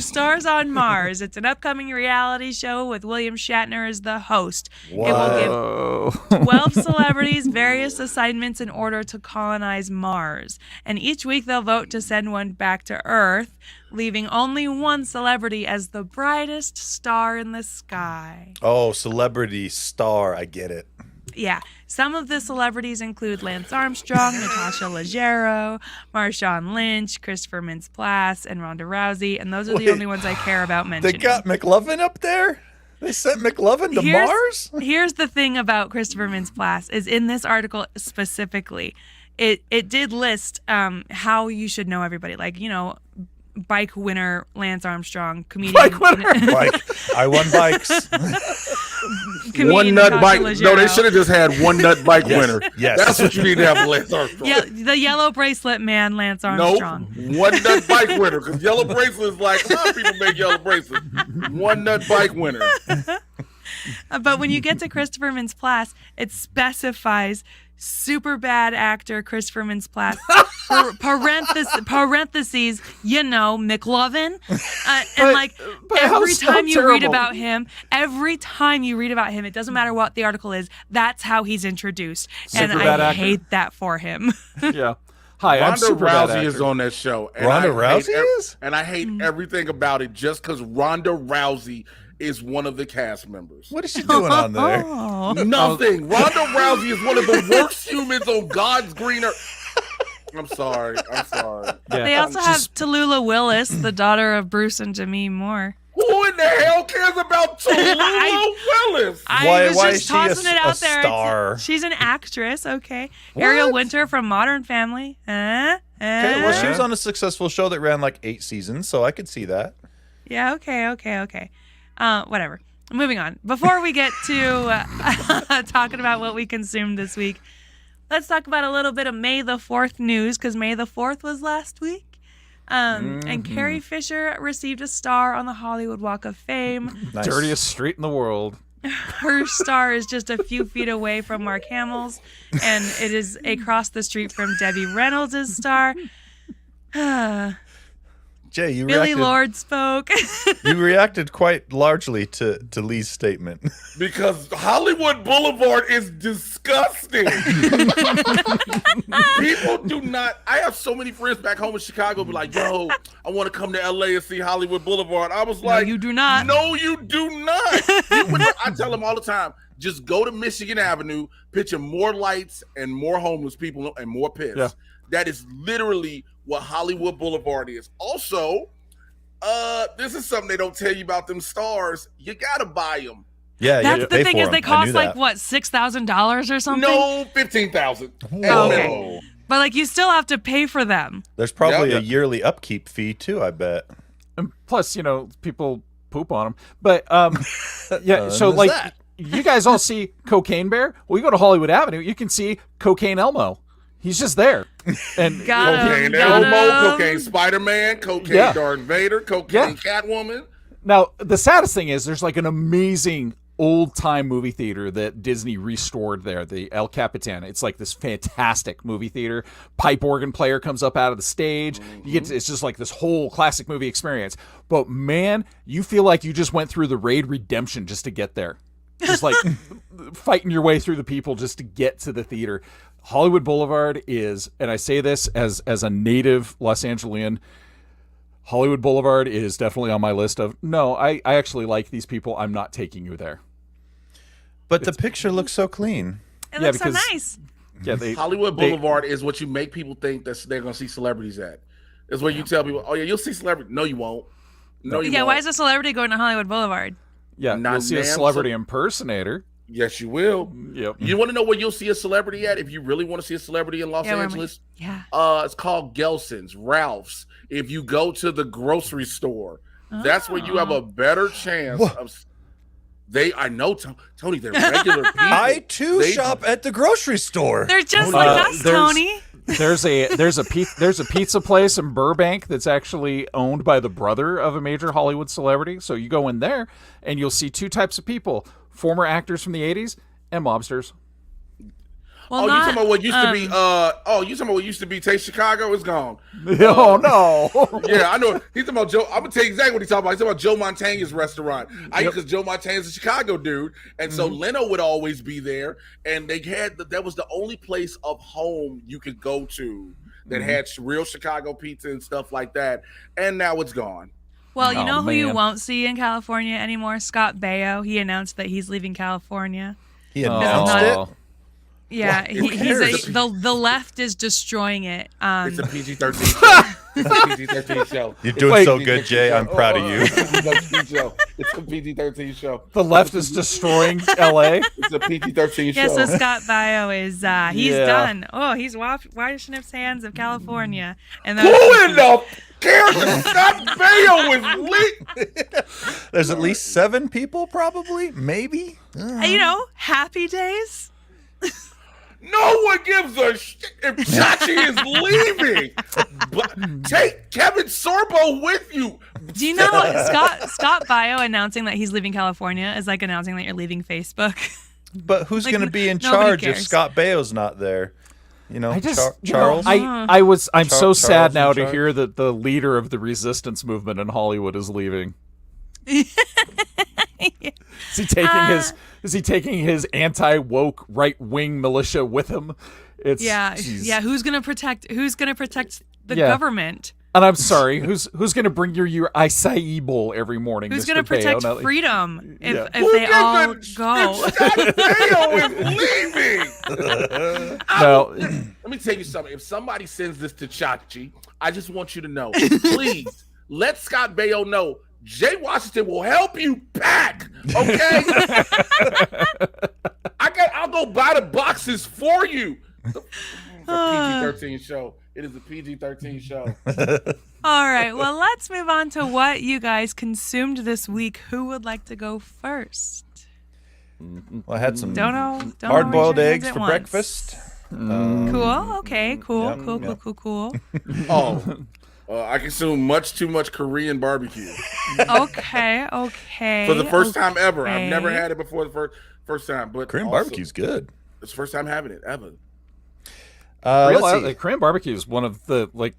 Stars on Mars. It's an upcoming reality show with William Shatner as the host. What? It will give 12 celebrities various assignments in order to colonize Mars. And each week they'll vote to send one back to Earth, leaving only one celebrity as the brightest star in the sky. Oh, celebrity star. I get it. Yeah. Some of the celebrities include Lance Armstrong, Natasha Leggero, Marshawn Lynch, Christopher Mintz-Plasse, and Ronda Rousey, and those are the Wait. only ones I care about They mentioning. got McLovin up there? They sent McLovin to Mars? Here's the thing about Christopher Mintz-Plasse is in this article specifically, it did list how you should know everybody. Like, you know, bike winner Lance Armstrong, comedian. Bike winner. Bike. I won bikes. comedian One nut Natasha bike. Leggero. No, they should have just had one nut bike Yes. winner. Yes. That's what you need to have, Lance Armstrong. Yeah, the yellow bracelet man, Lance Armstrong. Nope. One nut bike winner. Because yellow bracelet is like, a lot of people make yellow bracelets. One nut bike winner. But when you get to Christopher Mintz-Plasse, it specifies super bad actor Christopher Mintz-Plasse, parentheses, you know, McLovin. But how every so time you read terrible? about him, it doesn't matter what the article is, that's how he's introduced. And Super bad I actor. hate that for him. Yeah. Hi, I'm Ronda super bad Rousey actor. is on that show. And Ronda I hate Rousey is? And I hate everything about it just because Ronda Rousey is one of the cast members. What is she doing on there? Oh. Nothing. Ronda Rousey is one of the worst humans on God's green earth. I'm sorry. Yeah. They also have Tallulah Willis, the daughter of Bruce and Demi Moore. Who in the hell cares about Tallulah Willis? I was why just is she tossing it a out there. star? She's an actress, okay. Ariel Winter from Modern Family. Okay, well, she was on a successful show that ran like 8 seasons, so I could see that. Yeah, okay. Whatever. Moving on. Before we get to talking about what we consumed this week, let's talk about a little bit of May the 4th news, because May the 4th was last week. And Carrie Fisher received a star on the Hollywood Walk of Fame. Nice. Dirtiest street in the world. Her star is just a few feet away from Mark Hamill's, and it is across the street from Debbie Reynolds' star. Jay, you Billy reacted, Lord spoke. you reacted quite largely to Lee's statement. Because Hollywood Boulevard is disgusting. People do not. I have so many friends back home in Chicago be like, yo, I want to come to LA and see Hollywood Boulevard. I was like, you do not. No, you do not. I tell them all the time, just go to Michigan Avenue, picture more lights and more homeless people and more piss. Yeah. That is literally what Hollywood Boulevard is. Also, this is something they don't tell you about them stars. You gotta buy them. Yeah, That's you the pay thing for is they 'em. I cost knew like that. what, $6,000 or something? No, 15,000. Oh, okay. But like you still have to pay for them. There's probably Yeah. a yearly upkeep fee too, I bet. And plus, you know, people poop on them. But yeah, so there's like that. you guys all see Cocaine Bear. Well, you go to Hollywood Avenue, you can see Cocaine Elmo. He's just there. And Got him. Cocaine got Elmo, him. cocaine Spider-Man, cocaine Yeah. Darth Vader, cocaine Catwoman. now the saddest thing is there's like an amazing old-time movie theater that Disney restored there, the El Capitan. It's like this fantastic movie theater. Pipe organ player comes up out of the stage. It's just like this whole classic movie experience. But man, you feel like you just went through the Raid Redemption just to get there. Just like fighting your way through the people just to get to the theater. Hollywood Boulevard is, and I say this as a native Los Angelian, Hollywood Boulevard is definitely on my list of, no, I actually like these people. I'm not taking you there. But the picture looks so clean. It looks so nice. Yeah, Hollywood Boulevard is what you make people think that they're going to see celebrities at. It's where you tell people, oh, yeah, you'll see celebrities. No, you won't. No, you won't. Why is a celebrity going to Hollywood Boulevard? Yeah, you'll see a celebrity impersonator. Yes, you will. Yep. You want to know where you'll see a celebrity at if you really want to see a celebrity in Los Angeles? It's called Gelson's, Ralph's. If you go to the grocery store, that's where you have a better chance of. I know, Tony, they're regular people. I too shop at the grocery store. They're just like us, Tony. There's a pizza place in Burbank that's actually owned by the brother of a major Hollywood celebrity. So you go in there and you'll see two types of people: former actors from the 80s and mobsters. Well, you talking about what used to be? You talking about what used to be Taste Chicago? It's gone. Oh no! Yeah, I know. He's talking about Joe. I'm gonna tell you exactly what he's talking about. He's talking about Joe Montana's restaurant. Because Joe Montana's a Chicago dude, and so Leno would always be there. And they had that was the only place of home you could go to that had real Chicago pizza and stuff like that. And now it's gone. Well, you know who you won't see in California anymore? Scott Baio. He announced that he's leaving California. He announced it. Yeah, the left is destroying it. It's a PG-13 show. It's a PG-13 show. You're doing so good, Jay. I'm proud of you. It's a PG-13 show. The left is destroying LA. It's a PG-13 show. Yeah, so Scott Baio is he's done. Oh, he's washing his hands of California. And who in the character Scott Baio is There's at least 7 people, probably, maybe. Happy Days. No one gives a shit if Chachi is leaving. But take Kevin Sorbo with you. Do you know Scott Baio announcing that he's leaving California is like announcing that you're leaving Facebook? But who's going to be in charge if Scott Baio's not there? Charles. I'm so sad now to hear that the leader of the resistance movement in Hollywood is leaving. Is he taking his anti-woke right-wing militia with him? Who's gonna protect the government? And I'm sorry, who's gonna bring your acai bowl every morning? Who's Mr. gonna protect Baio? freedom if they all go? Baio is leaving. No. Let me tell you something. If somebody sends this to Chachi, I just want you to know, please let Scott Baio know Jay Washington will help you pack, okay? I'll go buy the boxes for you. It's a PG-13 show. It is a PG-13 show. All right. Well, let's move on to what you guys consumed this week. Who would like to go first? Well, I had some hard-boiled eggs for breakfast. Cool. Okay. Cool. Oh. I consume much too much Korean barbecue. Okay. For the first time ever. I've never had it before the first time. But Korean barbecue's good. It's the first time having it ever. Korean barbecue is one of the like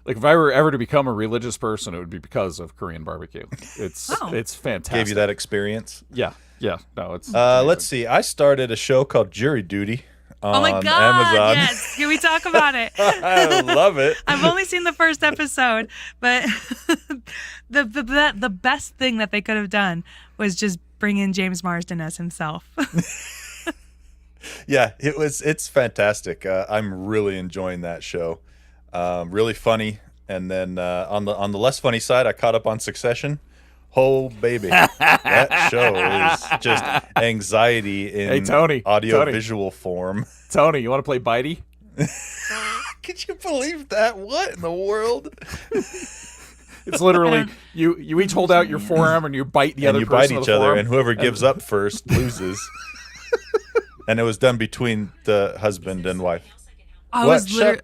if I were ever to become a religious person, it would be because of Korean barbecue. It's fantastic. Gave you that experience? Yeah. No, it's. Let's see. I started a show called Jury Duty. Oh my God! Amazon. Yes, can we talk about it? I love it. I've only seen the first episode, but the best thing that they could have done was just bring in James Marsden as himself. Yeah, it's fantastic. I'm really enjoying that show. Really funny, and then on the less funny side, I caught up on Succession. Oh baby, that show is just anxiety in audio-visual form. Tony, you want to play Bitey? Could you believe that? What in the world? It's literally you each hold out your forearm and you bite the other person. And you bite each other, and whoever gives up first loses. And it was done between the husband and wife.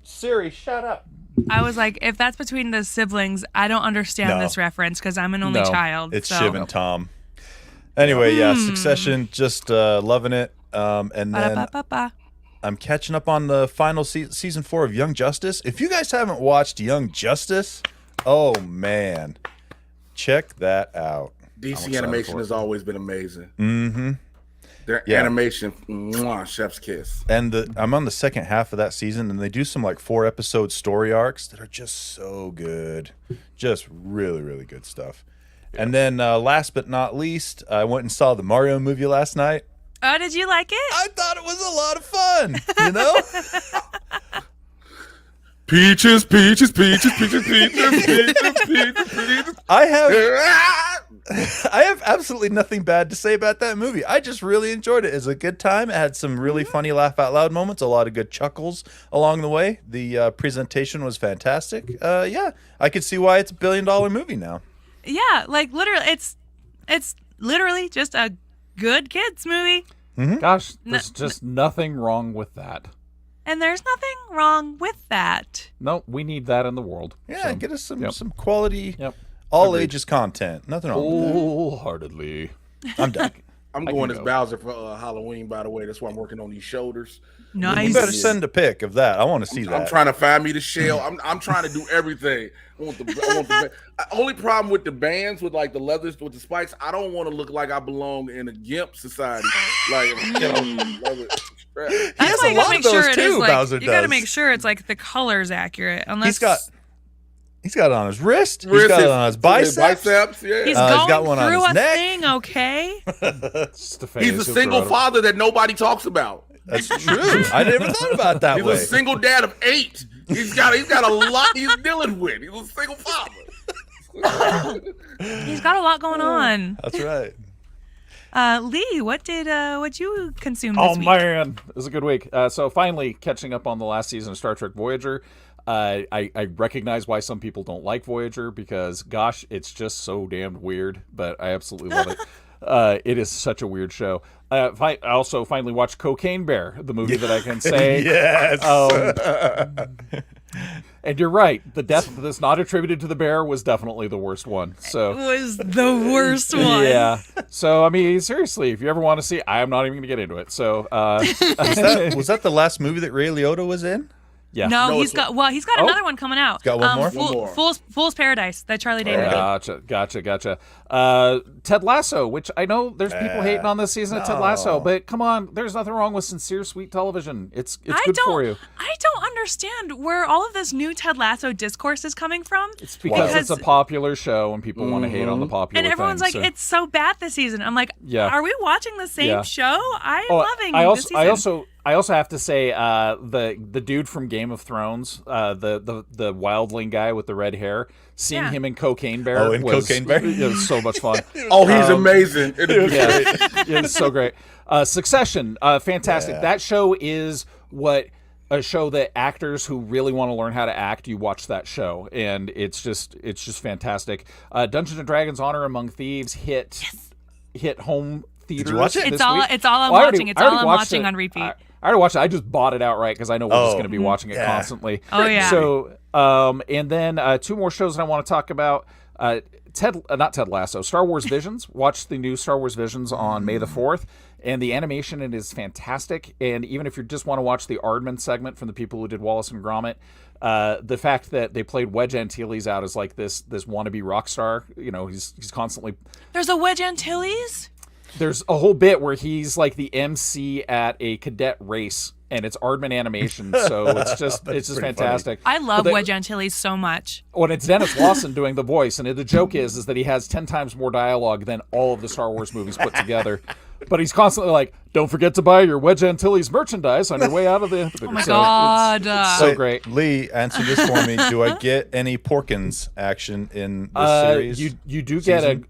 Siri, shut up. I was like, if that's between the siblings, I don't understand this reference because I'm an only child. It's Shiv and Tom. Anyway, yeah, Succession, just loving it. And then Ba-da-ba-ba-ba. I'm catching up on the final season 4 of Young Justice. If you guys haven't watched Young Justice, oh man, check that out. DC animation has always been amazing. Mm-hmm. Their animation, chef's kiss. And I'm on the second half of that season, and they do some like 4-episode story arcs that are just so good. Just really, really good stuff. Yeah. And then last but not least, I went and saw the Mario movie last night. Oh, did you like it? I thought it was a lot of fun, you know? Peaches, peaches, peaches, peaches, peaches, peaches, peaches, peaches. I have absolutely nothing bad to say about that movie. I just really enjoyed it. It was a good time. It had some really funny laugh out loud moments, a lot of good chuckles along the way. The presentation was fantastic. Yeah, I could see why it's $1 billion movie now. Yeah, like literally, it's literally just a good kids movie. Mm-hmm. Gosh, there's just nothing wrong with that. And there's nothing wrong with that. No, we need that in the world. Yeah, So, get us some quality, Yep. all Agreed. ages content. Nothing wrong with Wholeheartedly. that. I'm done. I'm going as Bowser for Halloween, by the way. That's why I'm working on these shoulders. Nice. You better send a pic of that. I want to see that. I'm trying to find me the shell. I'm trying to do everything. I want the only problem with the bands with like the leathers with the spikes. I don't want to look like I belong in a gimp society. Like, That's why you gotta make sure it is like Bowser you gotta does. make sure it's like the color's accurate. Unless He's got it on his wrist. He's got it on his biceps. Yeah. he's got going one on through his a neck. thing, okay? It's the face He's a of single Toronto. father that nobody talks about. That's true. I never thought about it that He's way. a single dad of 8. He's got a lot he's dealing with. He's a single father. He's got a lot going on. That's right. Lee, what you consume Oh this week? man, it was a good week. So finally catching up on the last season of Star Trek Voyager. I recognize why some people don't like Voyager because, gosh, it's just so damned weird. But I absolutely love it. It is such a weird show. I also finally watched Cocaine Bear, the movie that I can say. Yes. And you're right. The death that's not attributed to the bear was definitely the worst one. It So was the worst one. yeah. So I mean, seriously, if you ever want to see, I am not even going to get into it. So Was that the last movie that Ray Liotta was in? yeah. No, No, he's got another one coming out. Got one more? One more. Fool's Paradise, that Charlie Day movie. Gotcha. Ted Lasso, which I know there's people hating on this season of Ted Lasso, but come on, there's nothing wrong with sincere, sweet television. It's good for you. I don't understand where all of this new Ted Lasso discourse is coming from. It's because it's a popular show and people want to hate on the popular And everyone's thing, like, so- it's so bad this season. I'm like, Yeah. are we watching the same Yeah. show? I'm loving this season. I also have to say the dude from Game of Thrones, the wildling guy with the red hair, seeing Yeah. him in Cocaine Bear Oh, in It Cocaine Bear? was so much fun. Oh, he's amazing. Yeah, it's so great. Succession, fantastic. Yeah. That show is what a show that actors who really want to learn how to act, you watch that show, and it's just fantastic. Dungeons and Dragons: Honor Among Thieves hit home theaters. you watch it? It's all I'm Well, I already- watching. It's I all already I'm watched watching it. on repeat. I already watched it. I just bought it outright because I know we're just Oh, going to be watching it yeah. constantly. Oh, yeah. So, and then 2 more shows that I want to talk about. Not Ted Lasso, Star Wars Visions. Watch the new Star Wars Visions on May the 4th. And the animation in it is fantastic. And even if you just want to watch the Aardman segment from the people who did Wallace and Gromit, the fact that they played Wedge Antilles out as like this wannabe rock star, he's constantly. There's a Wedge Antilles? There's a whole bit where he's like the MC at a cadet race, and it's Aardman animation, so it's just fantastic. I love But Wedge Antilles so much. When it's Dennis Lawson doing the voice, and the joke is that he has 10 times more dialogue than all of the Star Wars movies put together. But he's constantly like, "Don't forget to buy your Wedge Antilles merchandise on your way out of the." Oh my God. so Wait, great. Lee, answer this for me. Do I get any Porkins action in this series? You do season?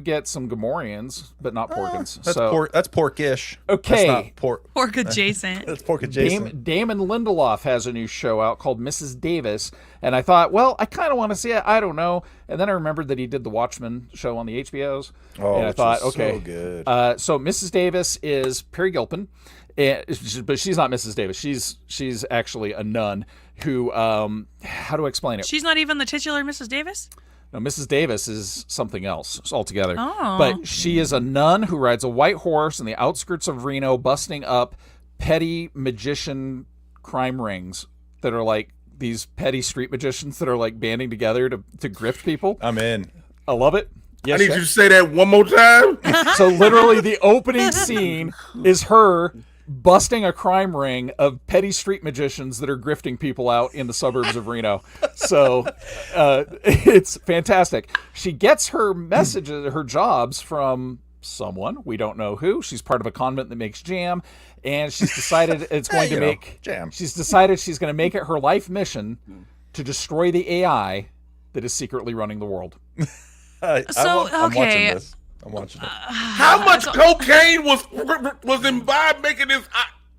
get some Gamorreans, but not Porkins. That's so that's porkish. Okay. That's not pork. Pork adjacent. That's pork adjacent. Damon Lindelof has a new show out called Mrs. Davis, and I thought, well, I kind of want to see it. I don't know, and then I remembered that he did the Watchmen show on the HBOs, and I which thought, is okay, so good. So Mrs. Davis is Peri Gilpin, but she's not Mrs. Davis. She's actually a nun who, how do I explain it? She's not even the titular Mrs. Davis? Now, Mrs. Davis is something else altogether. Oh. But she is a nun who rides a white horse in the outskirts of Reno, busting up petty magician crime rings that are like these petty street magicians that are like banding together to grift people. I'm in. I love it. Yes, I need you to say that one more time. So literally the opening scene is her busting a crime ring of petty street magicians that are grifting people out in the suburbs of Reno. So it's fantastic. She gets her messages, her jobs from someone. We don't know who. She's part of a convent that makes jam. And she's decided it's going to make jam. She's decided she's going to make it her life mission to destroy the AI that is secretly running the world. I'm watching this. I'm watching it. How much cocaine was imbibed making this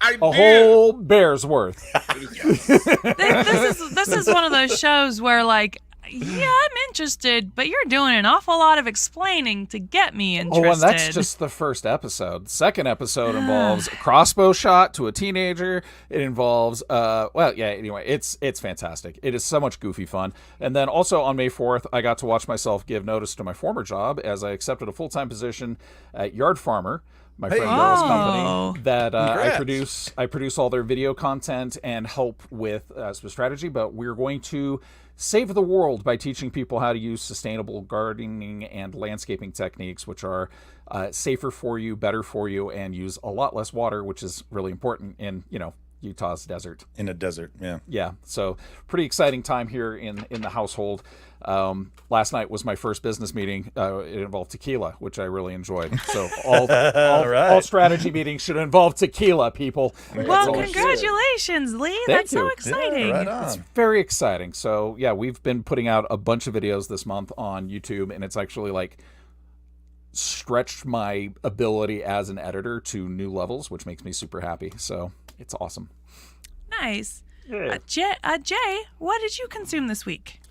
idea? A whole bear's worth. This is one of those shows where, like, yeah, I'm interested, but you're doing an awful lot of explaiing to get me interested. Oh, and that's just the first episode. The second episode involves a crossbow shot to a teenager. It involves, anyway, it's fantastic. It is so much goofy fun. And then also on May 4th, I got to watch myself give notice to my former job as I accepted a full-time position at Yard Farmer, my friend Daryl's company, that I produce all their video content and help with some strategy, but we're going to save the world by teaching people how to use sustainable gardening and landscaping techniques, which are safer for you, better for you, and use a lot less water, which is really important in, Utah's desert. In a desert, yeah. Yeah, so pretty exciting time here in the household. Last night was my first business meeting. It involved tequila, which I really enjoyed. So all strategy meetings should involve tequila, people. Well, congratulations, Lee. That's so exciting. Yeah, right on. It's very exciting. So, yeah, we've been putting out a bunch of videos this month on YouTube, and it's actually like stretched my ability as an editor to new levels, which makes me super happy. So it's awesome. Nice. Yeah. Jay, what did you consume this week?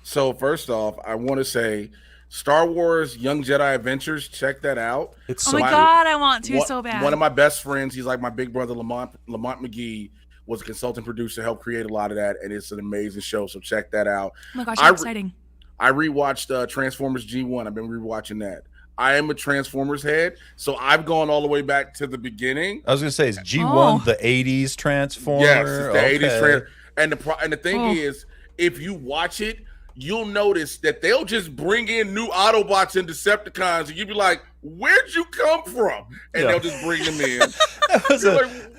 So first off, I want to say Star Wars Young Jedi Adventures, check that out. Oh my God, I want to so bad. One of my best friends, he's like my big brother, Lamont McGee, was a consultant producer, helped create a lot of that, and it's an amazing show, so check that out. Oh my gosh, how exciting. I rewatched Transformers G1. I've been rewatching that. I am a Transformers head, so I've gone all the way back to the beginning. I was going to say, is G1 the 80s Transformer? Yes, it's the 80s Transformer. And the thing is, if you watch it, you'll notice that they'll just bring in new Autobots and Decepticons, and you'll be like, where'd you come from? And they'll just bring them in.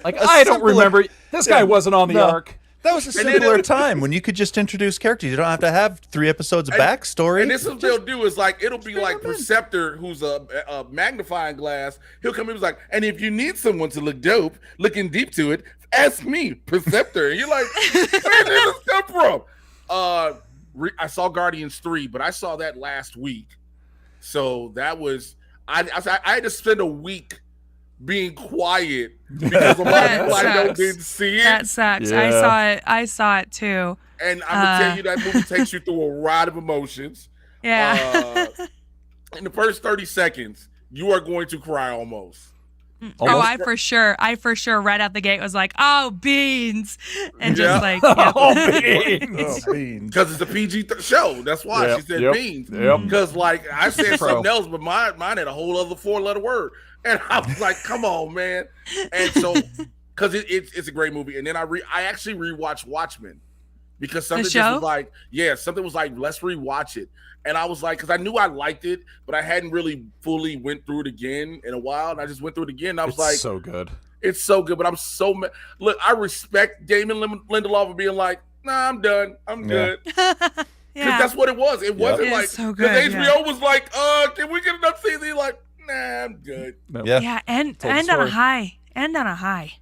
I don't remember. This guy wasn't on the Ark. That was a simpler time when you could just introduce characters. You don't have to have 3 episodes of backstory. And this is what they'll do is like, it'll be like Perceptor, who's a magnifying glass. He'll come in and be like, and if you need someone to look dope, looking deep to it, ask me, Perceptor. And you're like, where did this come from? I saw Guardians 3, but I saw that last week. So that was, I had to spend a week being quiet because a lot of people didn't see it. That sucks. Yeah. I saw it too. And I'm gonna tell you, that movie takes you through a ride of emotions. Yeah. In the first 30 seconds, you are going to cry almost. Oh, I for sure right out the gate was like, oh, beans. And just like, yep. Beans. Because it's a PG show. That's why she said beans. Because like I said something else, but mine had a whole other 4-letter word. And I was like, come on, man. And so, because it's a great movie. And then I actually rewatched Watchmen. Because something just was like, something was like, let's rewatch it. And I was like, because I knew I liked it, but I hadn't really fully went through it again in a while. And I just went through it again. And I was like, so good. It's so good. But I'm so look, I respect Damon Lindelof for being like, nah, I'm done. I'm good. Because that's what it was. It wasn't like, so because HBO was like, can we get enough season? Like, nah, I'm good. Yeah, and on a high. End on a high.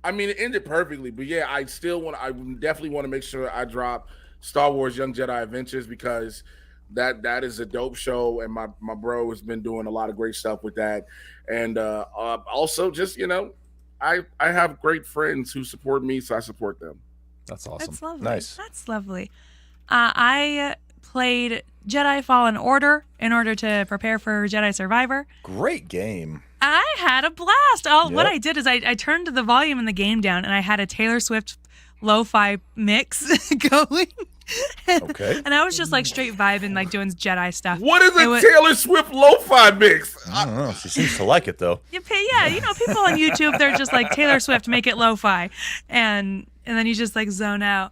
I mean, it ended perfectly. But yeah, I definitely want to make sure I drop Star Wars Young Jedi Adventures, because that is a dope show, and my bro has been doing a lot of great stuff with that. And also just, I have great friends who support me, so I support them. That's awesome. That's lovely. Nice. That's lovely. I played Jedi Fallen Order in order to prepare for Jedi Survivor. Great game. I had a blast. What I did is I turned the volume in the game down, and I had a Taylor Swift lo-fi mix going. Okay. And I was just like straight vibing, like doing Jedi stuff. What is a Taylor Swift lo-fi mix? I don't know. She seems to like it though. Yeah, you know, people on YouTube, they're just like Taylor Swift, make it lo-fi, and then you just like zone out.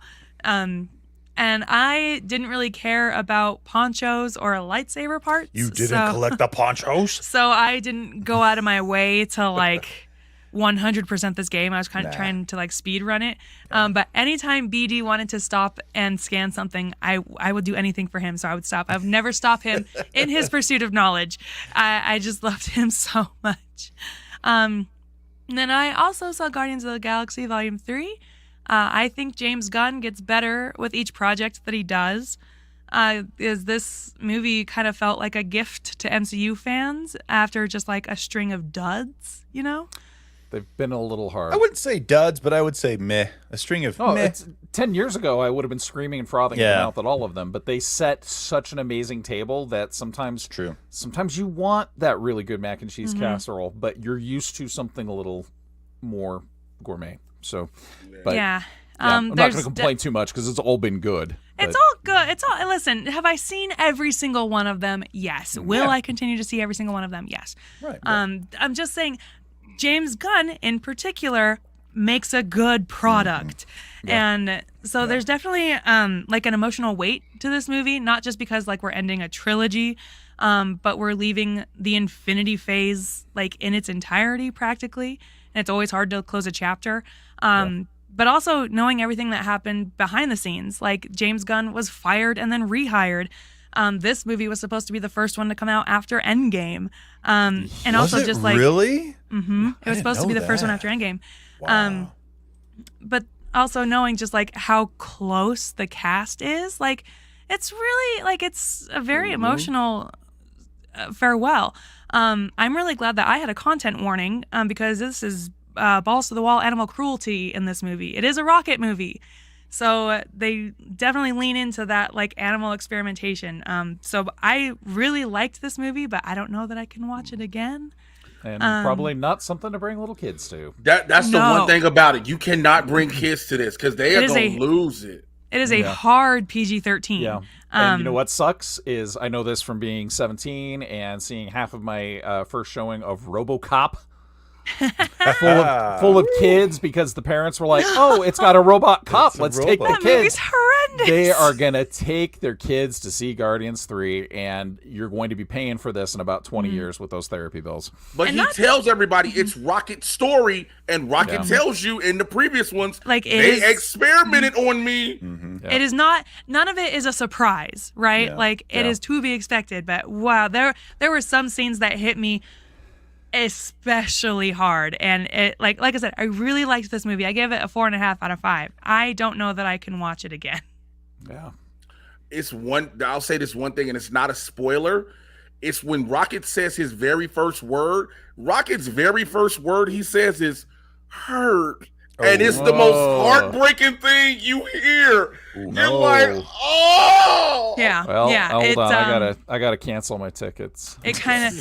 And I didn't really care about ponchos or lightsaber parts. You didn't collect the ponchos? So I didn't go out of my way to like 100% this game. I was kind of trying to like speed run it. But anytime BD wanted to stop and scan something, I would do anything for him. So I would stop. I would never stop him in his pursuit of knowledge. I just loved him so much. And then I also saw Guardians of the Galaxy Volume 3. I think James Gunn gets better with each project that he does. This movie kind of felt like a gift to MCU fans after just like a string of duds, you know? They've been a little hard. I wouldn't say duds, but I would say meh. A string of meh. It's 10 years ago, I would have been screaming and frothing at the mouth at all of them, but they set such an amazing table that sometimes you want that really good mac and cheese casserole, but you're used to something a little more gourmet. So, but I'm not going to complain too much because it's all been good. It's all good. It's all. Listen, have I seen every single one of them? Yes. Will I continue to see every single one of them? Yes. Right. I'm just saying, James Gunn in particular makes a good product, and so there's definitely like an emotional weight to this movie. Not just because like we're ending a trilogy, but we're leaving the Infinity Phase like in its entirety practically. And it's always hard to close a chapter. But also knowing everything that happened behind the scenes. Like James Gunn was fired and then rehired. This movie was supposed to be the first one to come out after Endgame. And was also it just like really? Mm-hmm. It was supposed to be the first one after Endgame. Wow. But also knowing just like how close the cast is, like it's really like it's a very emotional farewell. I'm really glad that I had a content warning because this is balls to the wall animal cruelty in this movie. It is a rocket movie. So they definitely lean into that like animal experimentation. So I really liked this movie, but I don't know that I can watch it again. And probably not something to bring little kids to. That's the one thing about it. You cannot bring kids to this because they are going to lose it. It is a hard PG-13. Yeah. And you know what sucks is I know this from being 17 and seeing half of my first showing of RoboCop. full of kids because the parents were like, "Oh, it's got a robot cop. Let's take the kids." That movie's horrendous. They are gonna take their kids to see Guardians 3, and you're going to be paying for this in about 20 years with those therapy bills. But he tells everybody it's Rocket's story, and Rocket tells you in the previous ones, like they experimented on me. It is not. None of it is a surprise, right? Yeah. Like it is to be expected. But wow, there were some scenes that hit me especially hard, and it like I said, I really liked this movie. I gave it a 4.5 out of 5. I don't know that I can watch it again. I'll say this one thing, and it's not a spoiler. It's when Rocket says his very first word. Rocket's very first word he says is hurt. And it's the most heartbreaking thing you hear. You're like, oh, yeah. Well, yeah. Hold on. I gotta cancel my tickets. It kind of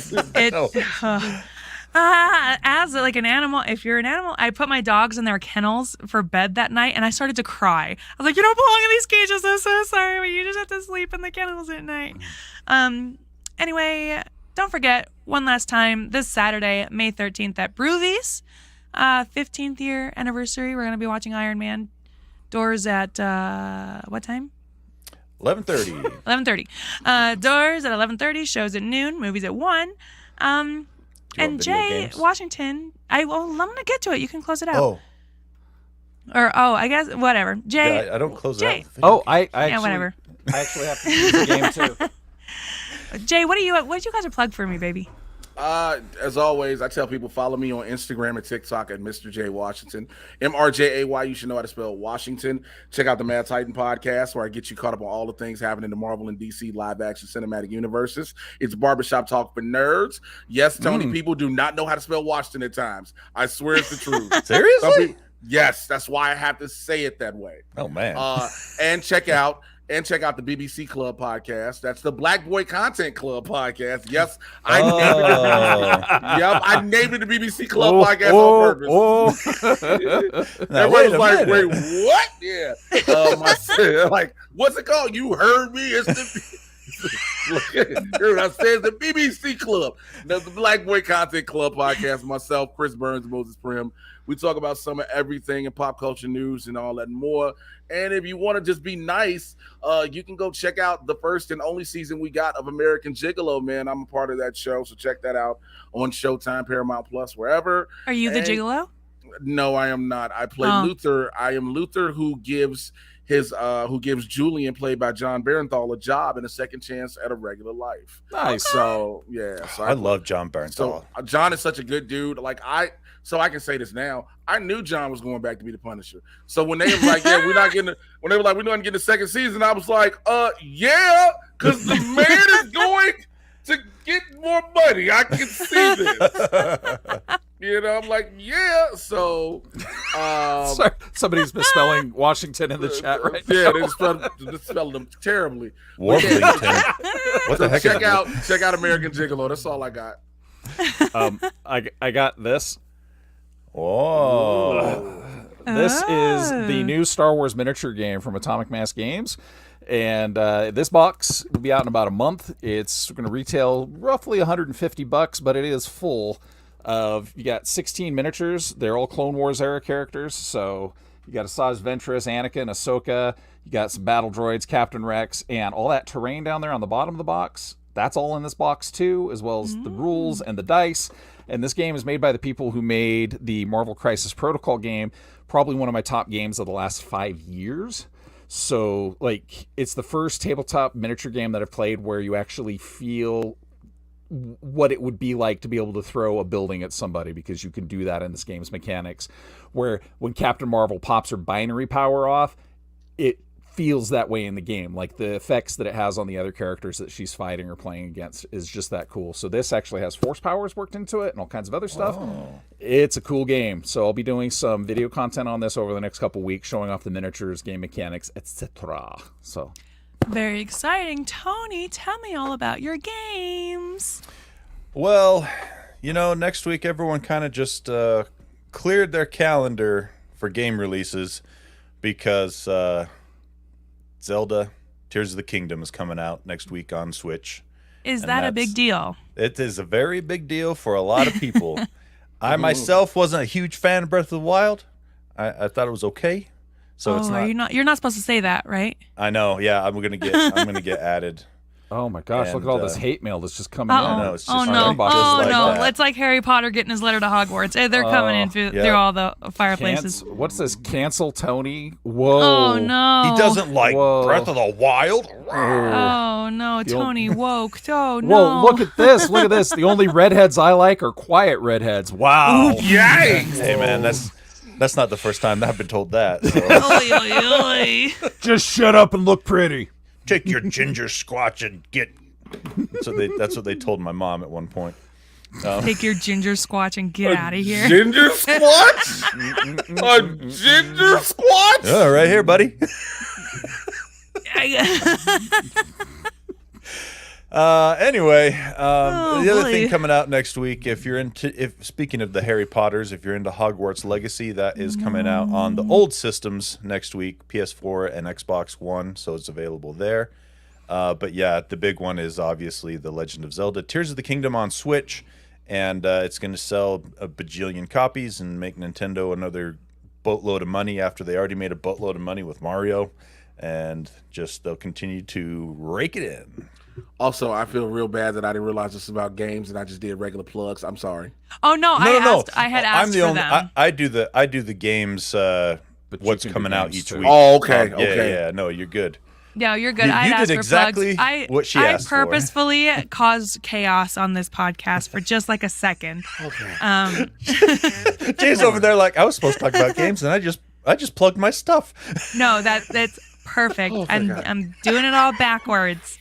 as like an animal, if you're an animal, I put my dogs in their kennels for bed that night, and I started to cry. I was like, "You don't belong in these cages. I'm so sorry, but you just have to sleep in the kennels at night." Anyway, don't forget one last time this Saturday, May 13th at Broovies, 15th year anniversary. We're gonna be watching Iron Man. Doors at what time? 11:30. 11:30. Doors at 11:30. Shows at noon. Movies at 1. And Jay Washington, I'm gonna get to it. You can close it out. I guess whatever. Jay, I don't close it I out. actually, whatever. I actually have to use the game too. Jay, what did you guys plug for me, baby? As always, I tell people follow me on Instagram and TikTok at Mr. J Washington, MRJAY. You should know how to spell Washington. Check out the Mad Titan podcast where I get you caught up on all the things happening in the Marvel and DC live action cinematic universes. It's barbershop talk for nerds. Yes, Tony, people do not know how to spell Washington at times. I swear it's the truth. Seriously? Yes, that's why I have to say it that way. Oh man. And check out and check out the BBC Club podcast. That's the Black Boy Content Club podcast. Yes, I named it. Yep, I named it the BBC Club podcast on purpose. Everybody was like, "Wait, what?" Yeah, like, what's it called? You heard me? It's the I said the BBC Club, the Black Boy Content Club podcast. Myself, Chris Burns, Moses Prim. We talk about some of everything in pop culture news and all that and more. And if you want to just be nice, you can go check out the first and only season we got of American Gigolo, man. I'm a part of that show, so check that out on Showtime, Paramount Plus, wherever. Are you the Gigolo? No, I am not. I play Luther. I am Luther who gives Julian, played by John Barenthal, a job and a second chance at a regular life. Nice. So yeah, I love John Barenthal. So John is such a good dude. So I can say this now. I knew John was going back to be the Punisher. So when they were like, "Yeah, we're not getting," when they were like, "We're not getting the second season," I was like, yeah, because the man is going to get more money. I can see this." I'm like, yeah. So, sorry, somebody's misspelling Washington in the chat right now. Yeah, they spelled them terribly. Warblington. What the heck? Check out American Gigolo. That's all I got. I got this. Oh. This is the new Star Wars miniature game from Atomic Mass Games. And this box will be out in about a month. It's going to retail roughly $150, but it is full of, you got 16 miniatures. They're all Clone Wars era characters. So you got Asajj Ventress, Anakin, Ahsoka. You got some battle droids, Captain Rex, and all that terrain down there on the bottom of the box. That's all in this box too, as well as the rules and the dice. And this game is made by the people who made the Marvel Crisis Protocol game, probably one of my top games of the last 5 years. So, it's the first tabletop miniature game that I've played where you actually feel what it would be like to be able to throw a building at somebody, because you can do that in this game's mechanics, where when Captain Marvel pops her binary power off, it feels that way in the game. Like, the effects that it has on the other characters that she's fighting or playing against is just that cool. So this actually has force powers worked into it and all kinds of other stuff. It's a cool game. So I'll be doing some video content on this over the next couple weeks, showing off the miniatures, game mechanics, etc. So very exciting. Tony, tell me all about your games. Well, next week everyone kind of just cleared their calendar for game releases because Zelda Tears of the Kingdom is coming out next week on Switch. Is that a big deal? It is a very big deal for a lot of people. I myself wasn't a huge fan of Breath of the Wild. I thought it was okay. So it's not. You're not supposed to say that, right? I know. Yeah, I'm gonna get added. Oh my gosh! Look at all this hate mail that's just coming in. I know, it's just no! that. It's like Harry Potter getting his letter to Hogwarts. They're coming in through all the fireplaces. What's this? Cancel Tony? Whoa! Oh no! He doesn't like Breath of the Wild. Oh no, Tony woke. Oh no! Whoa! Look at this! Look at this! The only redheads I like are quiet redheads. Wow! Yikes! Hey man, that's not the first time I've been told that. So. Oy. Just shut up and look pretty. Take your ginger squatch and get. That's what they told my mom at one point. Take your ginger squatch and get out of here. Ginger squatch? A ginger squatch? Yeah, right here, buddy. Anyway, the other thing coming out next week, speaking of the Harry Potters, if you're into Hogwarts Legacy, that is coming out on the old systems next week, PS4 and Xbox One, so it's available there. But yeah, the big one is obviously The Legend of Zelda Tears of the Kingdom on Switch, and it's going to sell a bajillion copies and make Nintendo another boatload of money after they already made a boatload of money with Mario, and they'll continue to rake it in. Also, I feel real bad that I didn't realize this about games and I just did regular plugs. I'm sorry. Oh no, I had asked I'm the for only, them. I do the games. What's coming out each week? Oh, okay, okay. Yeah. No, you're good. No, you're good. You did exactly what she asked for. I purposefully caused chaos on this podcast for just like a second. Okay. Jay's over there like, I was supposed to talk about games, and I just plugged my stuff. No, that's perfect. I'm doing it all backwards.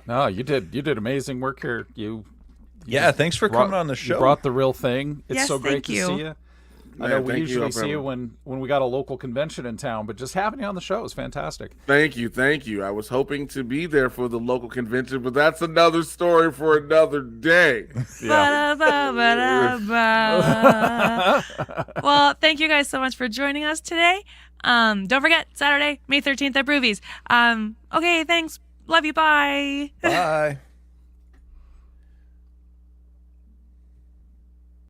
No, you did amazing work here. Yeah, thanks for coming on the show. You brought the real thing. It's yes, so great thank to you. see you. I know we thank usually you see you when we got a local convention in town, but just having you on the show is fantastic. Thank you. I was hoping to be there for the local convention, but that's another story for another day. Yeah. Well, thank you guys so much for joining us today. Don't forget, Saturday, May 13th at Broovies. Okay, thanks. Love you. Bye. Bye.